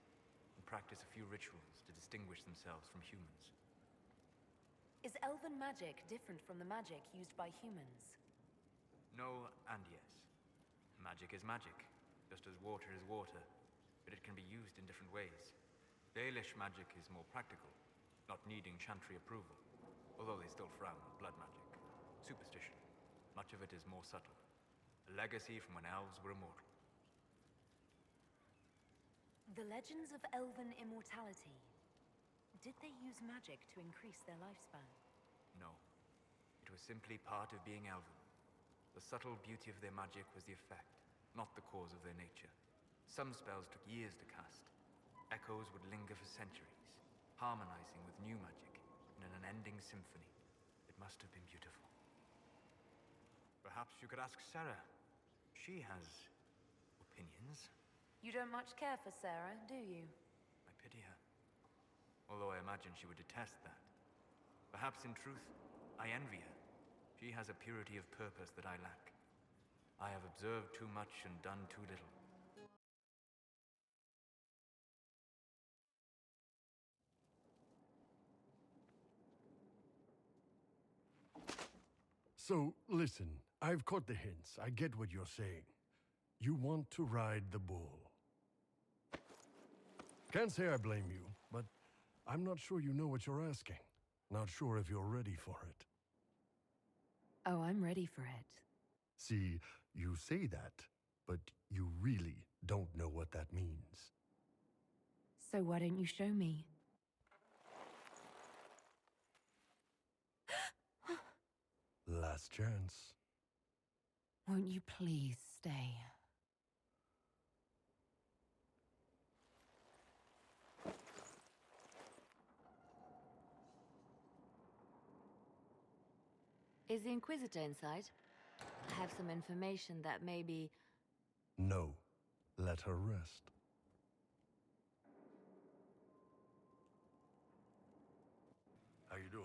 and practice a few rituals to distinguish themselves from humans. Is elven magic different from the magic used by humans? No and yes. Magic is magic, just as water is water, but it can be used in different ways. Dalish magic is more practical, not needing chantry approval, although they still frown on blood magic. Superstition. Much of it is more subtle. A legacy from when elves were immortal. The legends of elven immortality. Did they use magic to increase their lifespan? No. It was simply part of being elven. The subtle beauty of their magic was the effect, not the cause of their nature. Some spells took years to cast. Echoes would linger for centuries, harmonizing with new magic in an unending symphony. It must have been beautiful. Perhaps you could ask Sarah. She has opinions. You don't much care for Sarah, do you? I pity her. Although I imagine she would detest that. Perhaps in truth, I envy her. She has a purity of purpose that I lack. I have observed too much and done too little. So, listen, I've caught the hints. I get what you're saying. You want to ride the bull. Can't say I blame you, but I'm not sure you know what you're asking. Not sure if you're ready for it. Oh, I'm ready for it. See, you say that, but you really don't know what that means. So why don't you show me? Last chance. Won't you please stay? Is the Inquisitor inside? I have some information that may be... No. Let her rest. How you doing?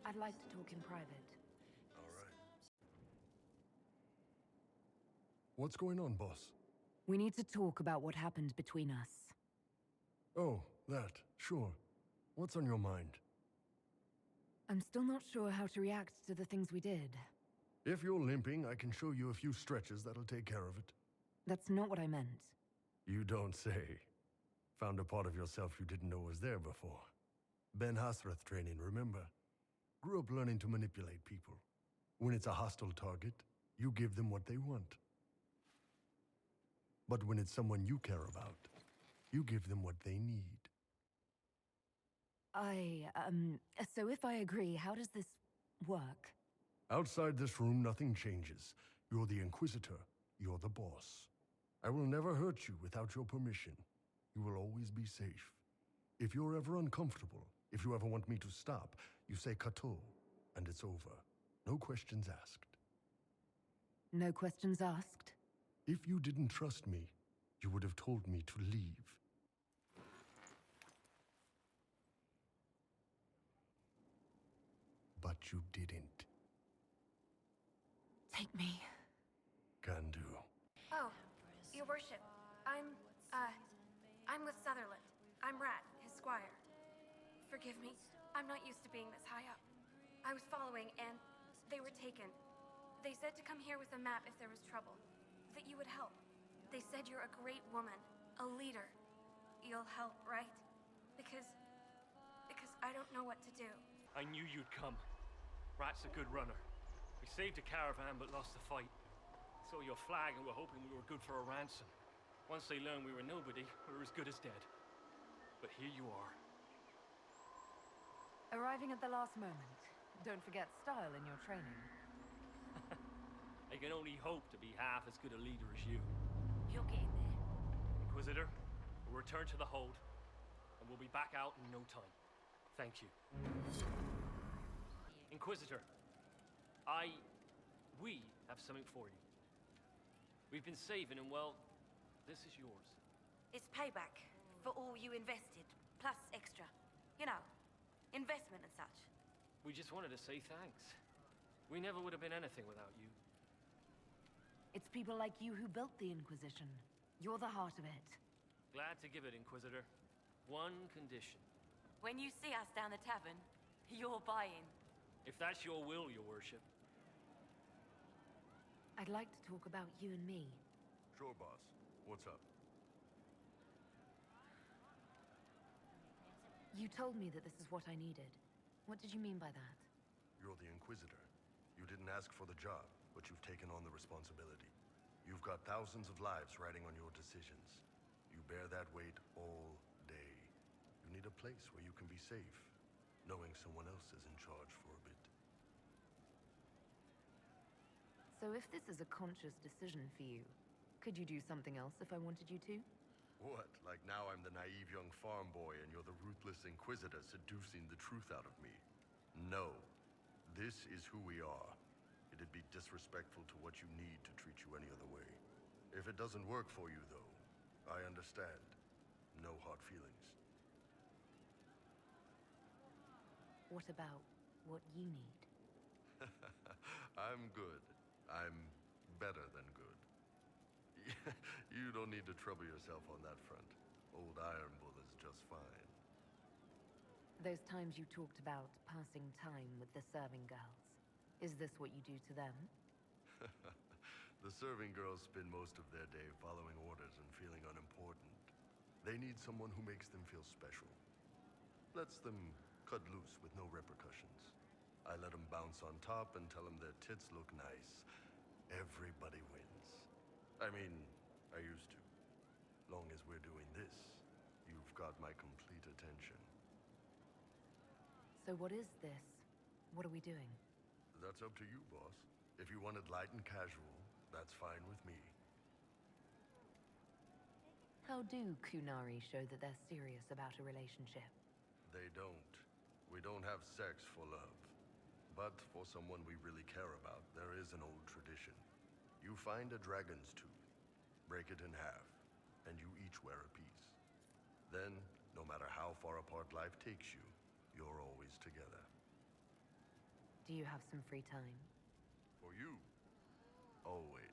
I'd like to talk in private. All right. What's going on, boss? We need to talk about what happened between us. Oh, that. Sure. What's on your mind? I'm still not sure how to react to the things we did. If you're limping, I can show you a few stretches that'll take care of it. That's not what I meant. You don't say. Found a part of yourself you didn't know was there before. Ben Hasrath training, remember? Grew up learning to manipulate people. When it's a hostile target, you give them what they want. But when it's someone you care about, you give them what they need. So if I agree, how does this work? Outside this room, nothing changes. You're the Inquisitor. You're the boss. I will never hurt you without your permission. You will always be safe. If you're ever uncomfortable, if you ever want me to stop, you say Kato, and it's over. No questions asked. No questions asked? If you didn't trust me, you would have told me to leave. But you didn't. Take me. Can do. Oh, Your Worship. I'm with Sutherland. I'm Rat, his squire. Forgive me. I'm not used to being this high up. I was following, and they were taken. They said to come here with a map if there was trouble. That you would help. They said you're a great woman. A leader. You'll help, right? Because I don't know what to do. I knew you'd come. Rat's a good runner. We saved a caravan but lost the fight. Saw your flag and were hoping we were good for a ransom. Once they learned we were nobody, we were as good as dead. But here you are. Arriving at the last moment. Don't forget style in your training. I can only hope to be half as good a leader as you. You'll get in there. Inquisitor, we'll return to the hold, and we'll be back out in no time. Thank you. Inquisitor, we have something for you. We've been saving and, well, this is yours. It's payback for all you invested, plus extra. You know, investment and such. We just wanted to say thanks. We never would have been anything without you. It's people like you who built the Inquisition. You're the heart of it. Glad to give it, Inquisitor. One condition. When you see us down the tavern, you're buying. If that's your will, your worship. I'd like to talk about you and me. Sure, boss. What's up? You told me that this is what I needed. What did you mean by that? You're the Inquisitor. You didn't ask for the job, but you've taken on the responsibility. You've got thousands of lives riding on your decisions. You bear that weight all day. You need a place where you can be safe, knowing someone else is in charge for a bit. So if this is a conscious decision for you, could you do something else if I wanted you to? What? Like now I'm the naive young farm boy and you're the ruthless Inquisitor seducing the truth out of me? No. This is who we are. It'd be disrespectful to what you need to treat you any other way. If it doesn't work for you, though, I understand. No hard feelings. What about what you need? I'm good. I'm better than good. You don't need to trouble yourself on that front. Old Iron Bull is just fine. Those times you talked about passing time with the serving girls. Is this what you do to them? The serving girls spend most of their day following orders and feeling unimportant. They need someone who makes them feel special. Lets them cut loose with no repercussions. I let them bounce on top and tell them their tits look nice. Everybody wins. I mean, I used to. Long as we're doing this, you've got my complete attention. So what is this? What are we doing? That's up to you, boss. If you wanted light and casual, that's fine with me. How do Qunari show that they're serious about a relationship? They don't. We don't have sex for love. But for someone we really care about, there is an old tradition. You find a dragon's tooth, break it in half, and you each wear a piece. Then, no matter how far apart life takes you, you're always together. Do you have some free time? For you, always.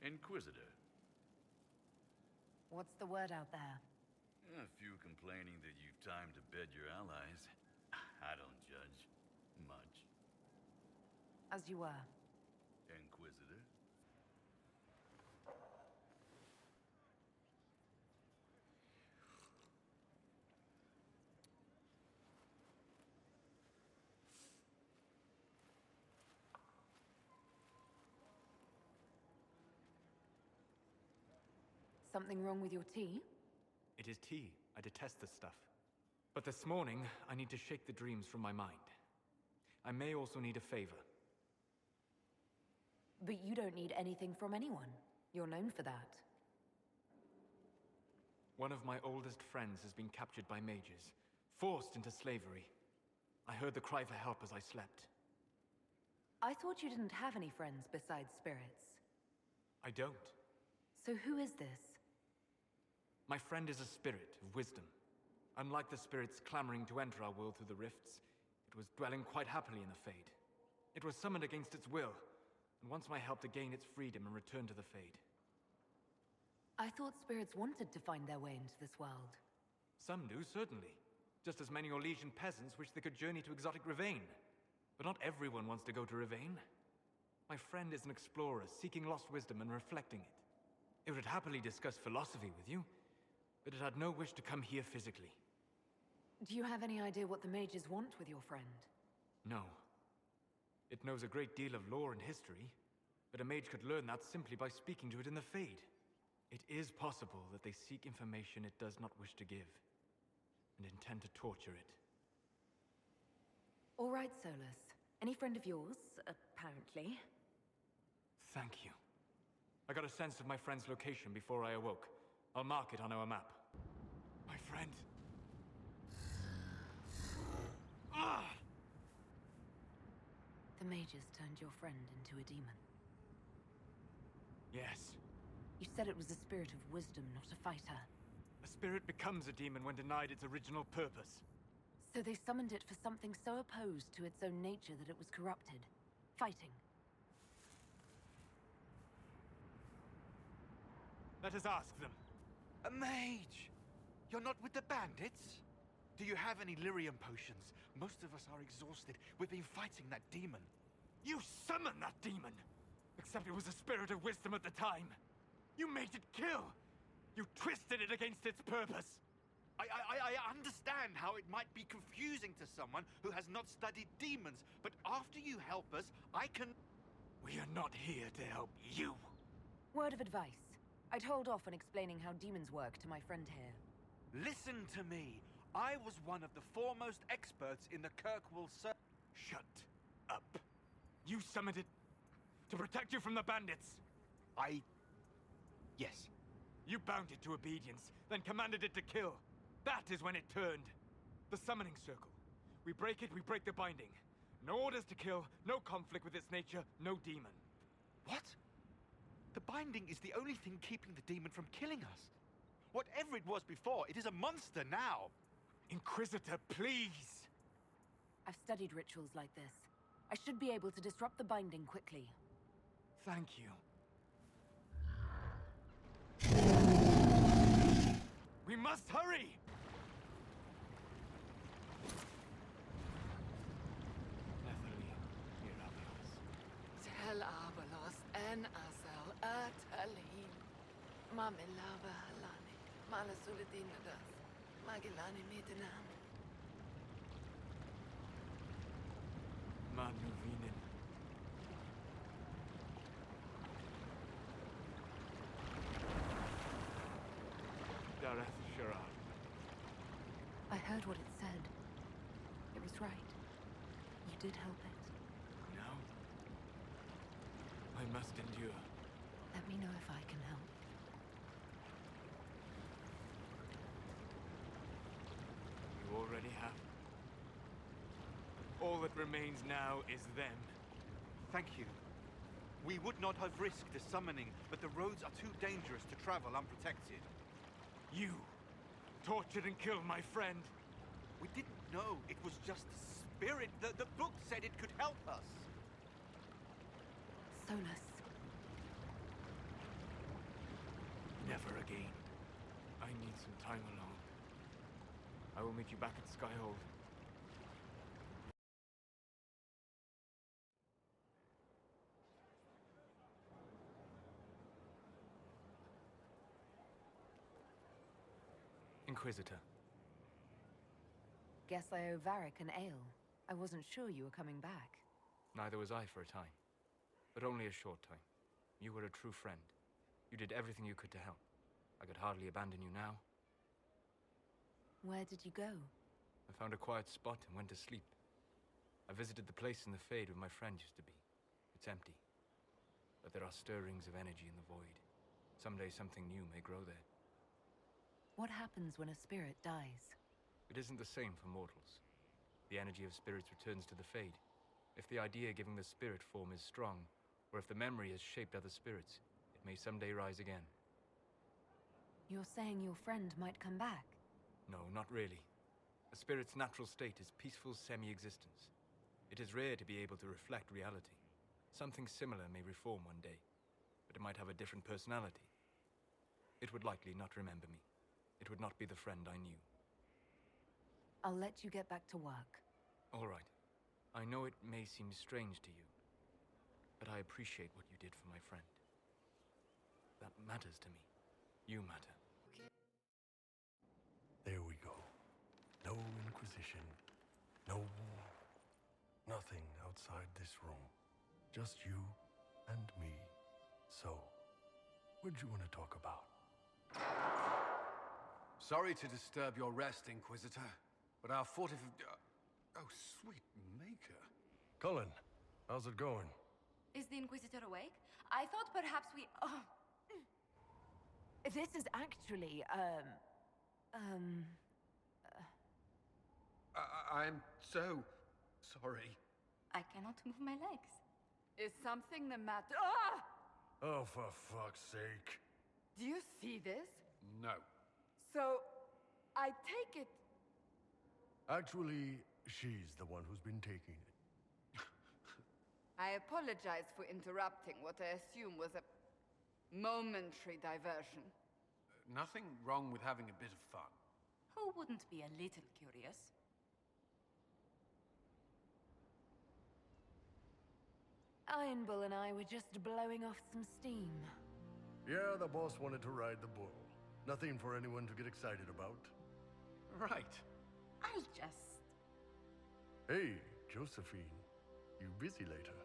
Inquisitor. What's the word out there? A few complaining that you've time to bed your allies. I don't judge. Much. As you were. Inquisitor. Something wrong with your tea? It is tea. I detest this stuff. But this morning, I need to shake the dreams from my mind. I may also need a favor. But you don't need anything from anyone. You're known for that. One of my oldest friends has been captured by mages, forced into slavery. I heard the cry for help as I slept. I thought you didn't have any friends besides spirits. I don't. So who is this? My friend is a spirit of wisdom. Unlike the spirits clamoring to enter our world through the rifts, it was dwelling quite happily in the Fade. It was summoned against its will, and wants my help to gain its freedom and return to the Fade. I thought spirits wanted to find their way into this world. Some do, certainly. Just as many Orlesian peasants wish they could journey to exotic Rivain. But not everyone wants to go to Rivain. My friend is an explorer, seeking lost wisdom and reflecting it. It would happily discuss philosophy with you, but it had no wish to come here physically. Do you have any idea what the mages want with your friend? No. It knows a great deal of lore and history, but a mage could learn that simply by speaking to it in the Fade. It is possible that they seek information it does not wish to give, and intend to torture it. All right, Solus. Any friend of yours, apparently. Thank you. I got a sense of my friend's location before I awoke. I'll mark it on our map. My friend. Ah! The mages turned your friend into a demon. Yes. You said it was a spirit of wisdom, not a fighter. A spirit becomes a demon when denied its original purpose. So they summoned it for something so opposed to its own nature that it was corrupted. Fighting. Let us ask them. A mage! You're not with the bandits? Do you have any lyrium potions? Most of us are exhausted. We've been fighting that demon. You summoned that demon! Except it was a spirit of wisdom at the time. You made it kill! You twisted it against its purpose! I understand how it might be confusing to someone who has not studied demons, but after you help us, I can... We are not here to help you. Word of advice. I'd hold off on explaining how demons work to my friend here. Listen to me. I was one of the foremost experts in the Kirkwall Shut up. You summoned it to protect you from the bandits. Yes. You bound it to obedience, then commanded it to kill. That is when it turned. The summoning circle. We break it, we break the binding. No orders to kill, no conflict with its nature, no demon. What? The binding is the only thing keeping the demon from killing us. Whatever it was before, it is a monster now. Inquisitor, please! I've studied rituals like this. I should be able to disrupt the binding quickly. Thank you. We must hurry! Tel Abalos en Asal Atalin. Mamelava Halani. Malasulidinadas. Magilani Midinam. Manuvinen. Dareth Sharad. I heard what it said. It was right. You did help it. No. I must endure. Let me know if I can help. You already have. All that remains now is them. Thank you. We would not have risked the summoning, but the roads are too dangerous to travel unprotected. You tortured and killed my friend. We didn't know it was just a spirit. The book said it could help us. Solus. Never again. I need some time alone. I will meet you back at Skyhold. Inquisitor. Guess I owe Varric an ale. I wasn't sure you were coming back. Neither was I for a time. But only a short time. You were a true friend. You did everything you could to help. I could hardly abandon you now. Where did you go? I found a quiet spot and went to sleep. I visited the place in the Fade where my friend used to be. It's empty. But there are stirrings of energy in the void. Someday something new may grow there. What happens when a spirit dies? It isn't the same for mortals. The energy of spirits returns to the Fade. If the idea giving the spirit form is strong, or if the memory has shaped other spirits, it may someday rise again. You're saying your friend might come back? No, not really. A spirit's natural state is peaceful semi-existence. It is rare to be able to reflect reality. Something similar may reform one day, but it might have a different personality. It would likely not remember me. It would not be the friend I knew. I'll let you get back to work. All right. I know it may seem strange to you, but I appreciate what you did for my friend. That matters to me. You matter. There we go. No Inquisition. No war. Nothing outside this room. Just you and me. So, what do you want to talk about? Sorry to disturb your rest, Inquisitor, but our Oh, sweet maker. Cullen, how's it going? Is the Inquisitor awake? I thought perhaps we... Oh. This is actually, I'm so sorry. I cannot move my legs. Is something the matter? Ah! Oh, for fuck's sake. Do you see this? No. So, I take it... Actually, she's the one who's been taking it. I apologize for interrupting what I assume was a momentary diversion. Nothing wrong with having a bit of fun. Who wouldn't be a little curious? Iron Bull and I were just blowing off some steam. Yeah, the boss wanted to ride the bull. Nothing for anyone to get excited about. Right. I'll just... Hey, Josephine. You busy later?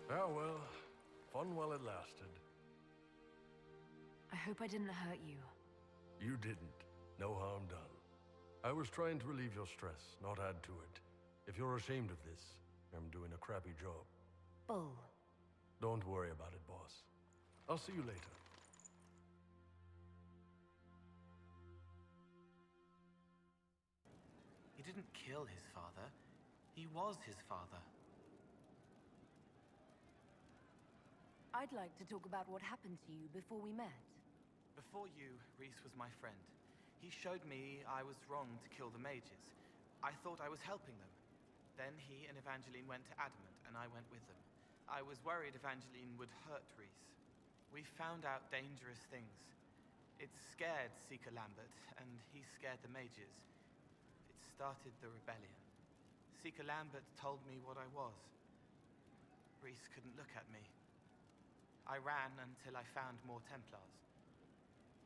Ah, well. Fun while it lasted. I hope I didn't hurt you. You didn't. No harm done. I was trying to relieve your stress, not add to it. If you're ashamed of this, I'm doing a crappy job. Bull. Don't worry about it, boss. I'll see you later. He didn't kill his father. He was his father. I'd like to talk about what happened to you before we met. Before you, Mihrys was my friend. He showed me I was wrong to kill the mages. I thought I was helping them. Then he and Evangeline went to Adamant, and I went with them. I was worried Evangeline would hurt Mihrys. We found out dangerous things. It scared Seeker Lambert, and he scared the mages. It started the rebellion. Seeker Lambert told me what I was. Mihrys couldn't look at me. I ran until I found more Templars.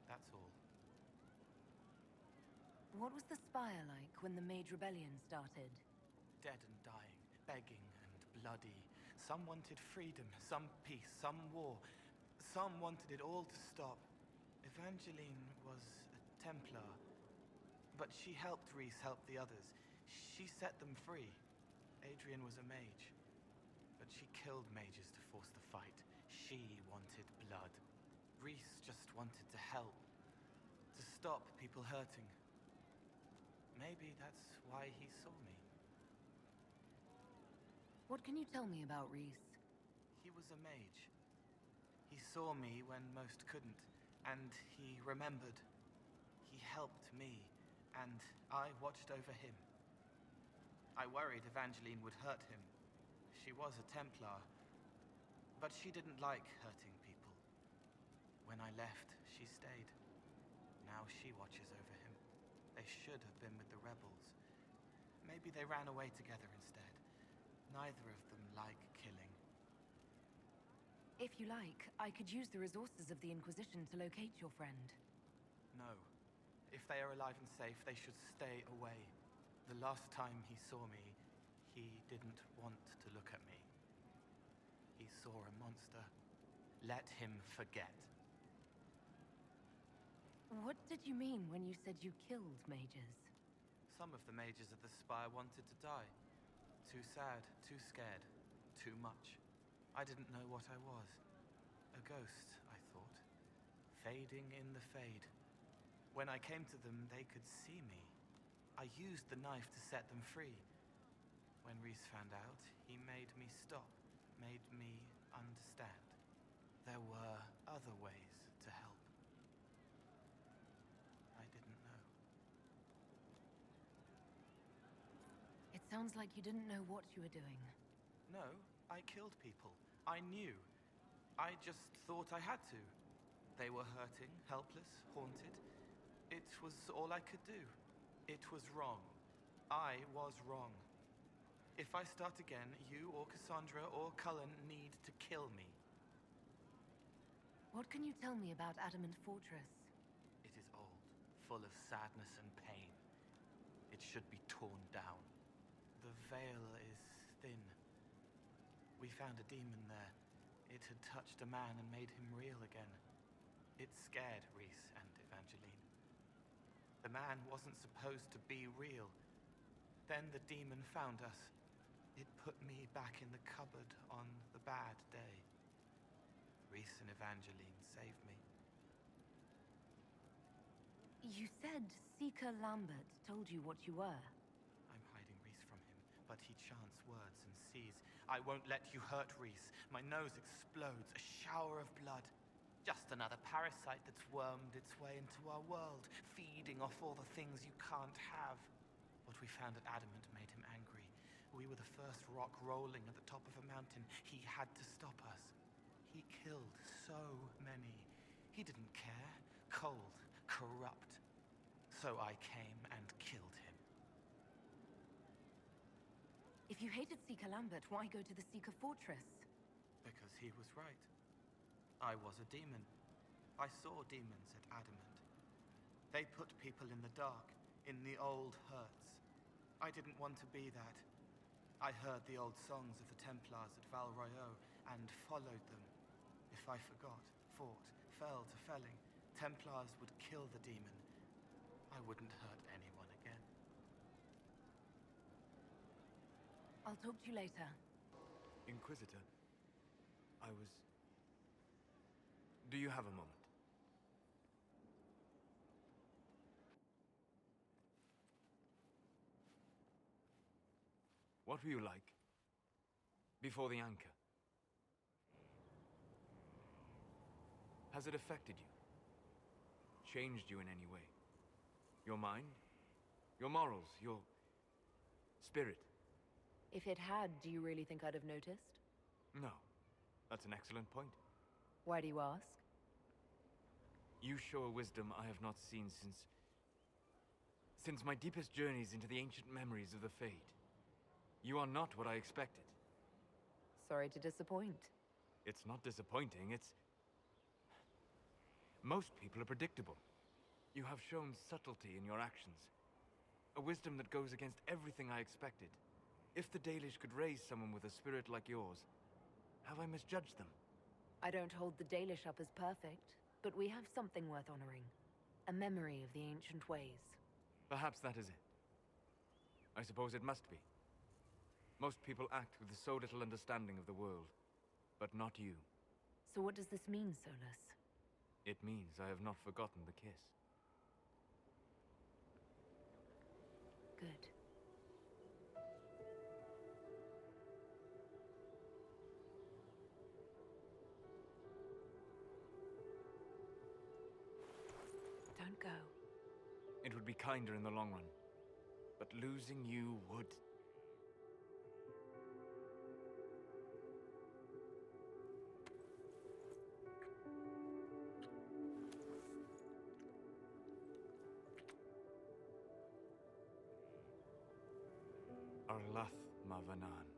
That's all. What was the Spire like when the Mage Rebellion started? Dead and dying, begging and bloody. Some wanted freedom, some peace, some war. Some wanted it all to stop. Evangeline was a Templar, but she helped Mihrys help the others. She set them free. Adrian was a mage, but she killed mages to force the fight. She wanted blood. Mihrys just wanted to help, to stop people hurting. Maybe that's why he saw me. What can you tell me about Mihrys? He was a mage. He saw me when most couldn't, and he remembered. He helped me, and I watched over him. I worried Evangeline would hurt him. She was a Templar, but she didn't like hurting people. When I left, she stayed. Now she watches over him. They should have been with the rebels. Maybe they ran away together instead. Neither of them like killing. If you like, I could use the resources of the Inquisition to locate your friend. No. If they are alive and safe, they should stay away. The last time he saw me, he didn't want to look at me. He saw a monster. Let him forget. What did you mean when you said you killed mages? Some of the mages of the Spire wanted to die. Too sad, too scared, too much. I didn't know what I was. A ghost, I thought. Fading in the fade. When I came to them, they could see me. I used the knife to set them free. When Mihrys found out, he made me stop, made me understand. There were other ways to help. I didn't know. It sounds like you didn't know what you were doing. No, I killed people. I knew. I just thought I had to. They were hurting, helpless, haunted. It was all I could do. It was wrong. I was wrong. If I start again, you or Cassandra or Cullen need to kill me. What can you tell me about Adamant Fortress? It is old, full of sadness and pain. It should be torn down. The veil is thin. We found a demon there. It had touched a man and made him real again. It scared Mihrys and Evangeline. The man wasn't supposed to be real. Then the demon found us. It put me back in the cupboard on the bad day. Reese and Evangeline saved me. You said Seeker Lambert told you what you were. I'm hiding Reese from him, but he chants words and sees. I won't let you hurt Reese. My nose explodes, a shower of blood. Just another parasite that's wormed its way into our world, feeding off all the things you can't have. What we found at Adamant made him angry. We were the first rock rolling at the top of a mountain. He had to stop us. He killed so many. He didn't care. Cold, corrupt. So I came and killed him. If you hated Seeker Lambert, why go to the Seeker Fortress? Because he was right. I was a demon. I saw demons at Adamant. They put people in the dark, in the old hurts. I didn't want to be that. I heard the old songs of the Templars at Val Royeaux and followed them. If I forgot, fought, fell to felling, Templars would kill the demon. I wouldn't hurt anyone again. I'll talk to you later. Inquisitor, Do you have a moment? What were you like before the anchor? Has it affected you? Changed you in any way? Your mind? Your morals? Your spirit? If it had, do you really think I'd have noticed? No. That's an excellent point. Why do you ask? You show a wisdom I have not seen since my deepest journeys into the ancient memories of the Fade. You are not what I expected. Sorry to disappoint. It's not disappointing, it's... Most people are predictable. You have shown subtlety in your actions. A wisdom that goes against everything I expected. If the Dalish could raise someone with a spirit like yours, have I misjudged them? I don't hold the Dalish up as perfect, but we have something worth honoring. A memory of the ancient ways. Perhaps that is it. I suppose it must be. Most people act with so little understanding of the world, but not you. So what does this mean, Solus? It means I have not forgotten the kiss. Good. Don't go. It would be kinder in the long run, but losing you would... Arlath Mavanan.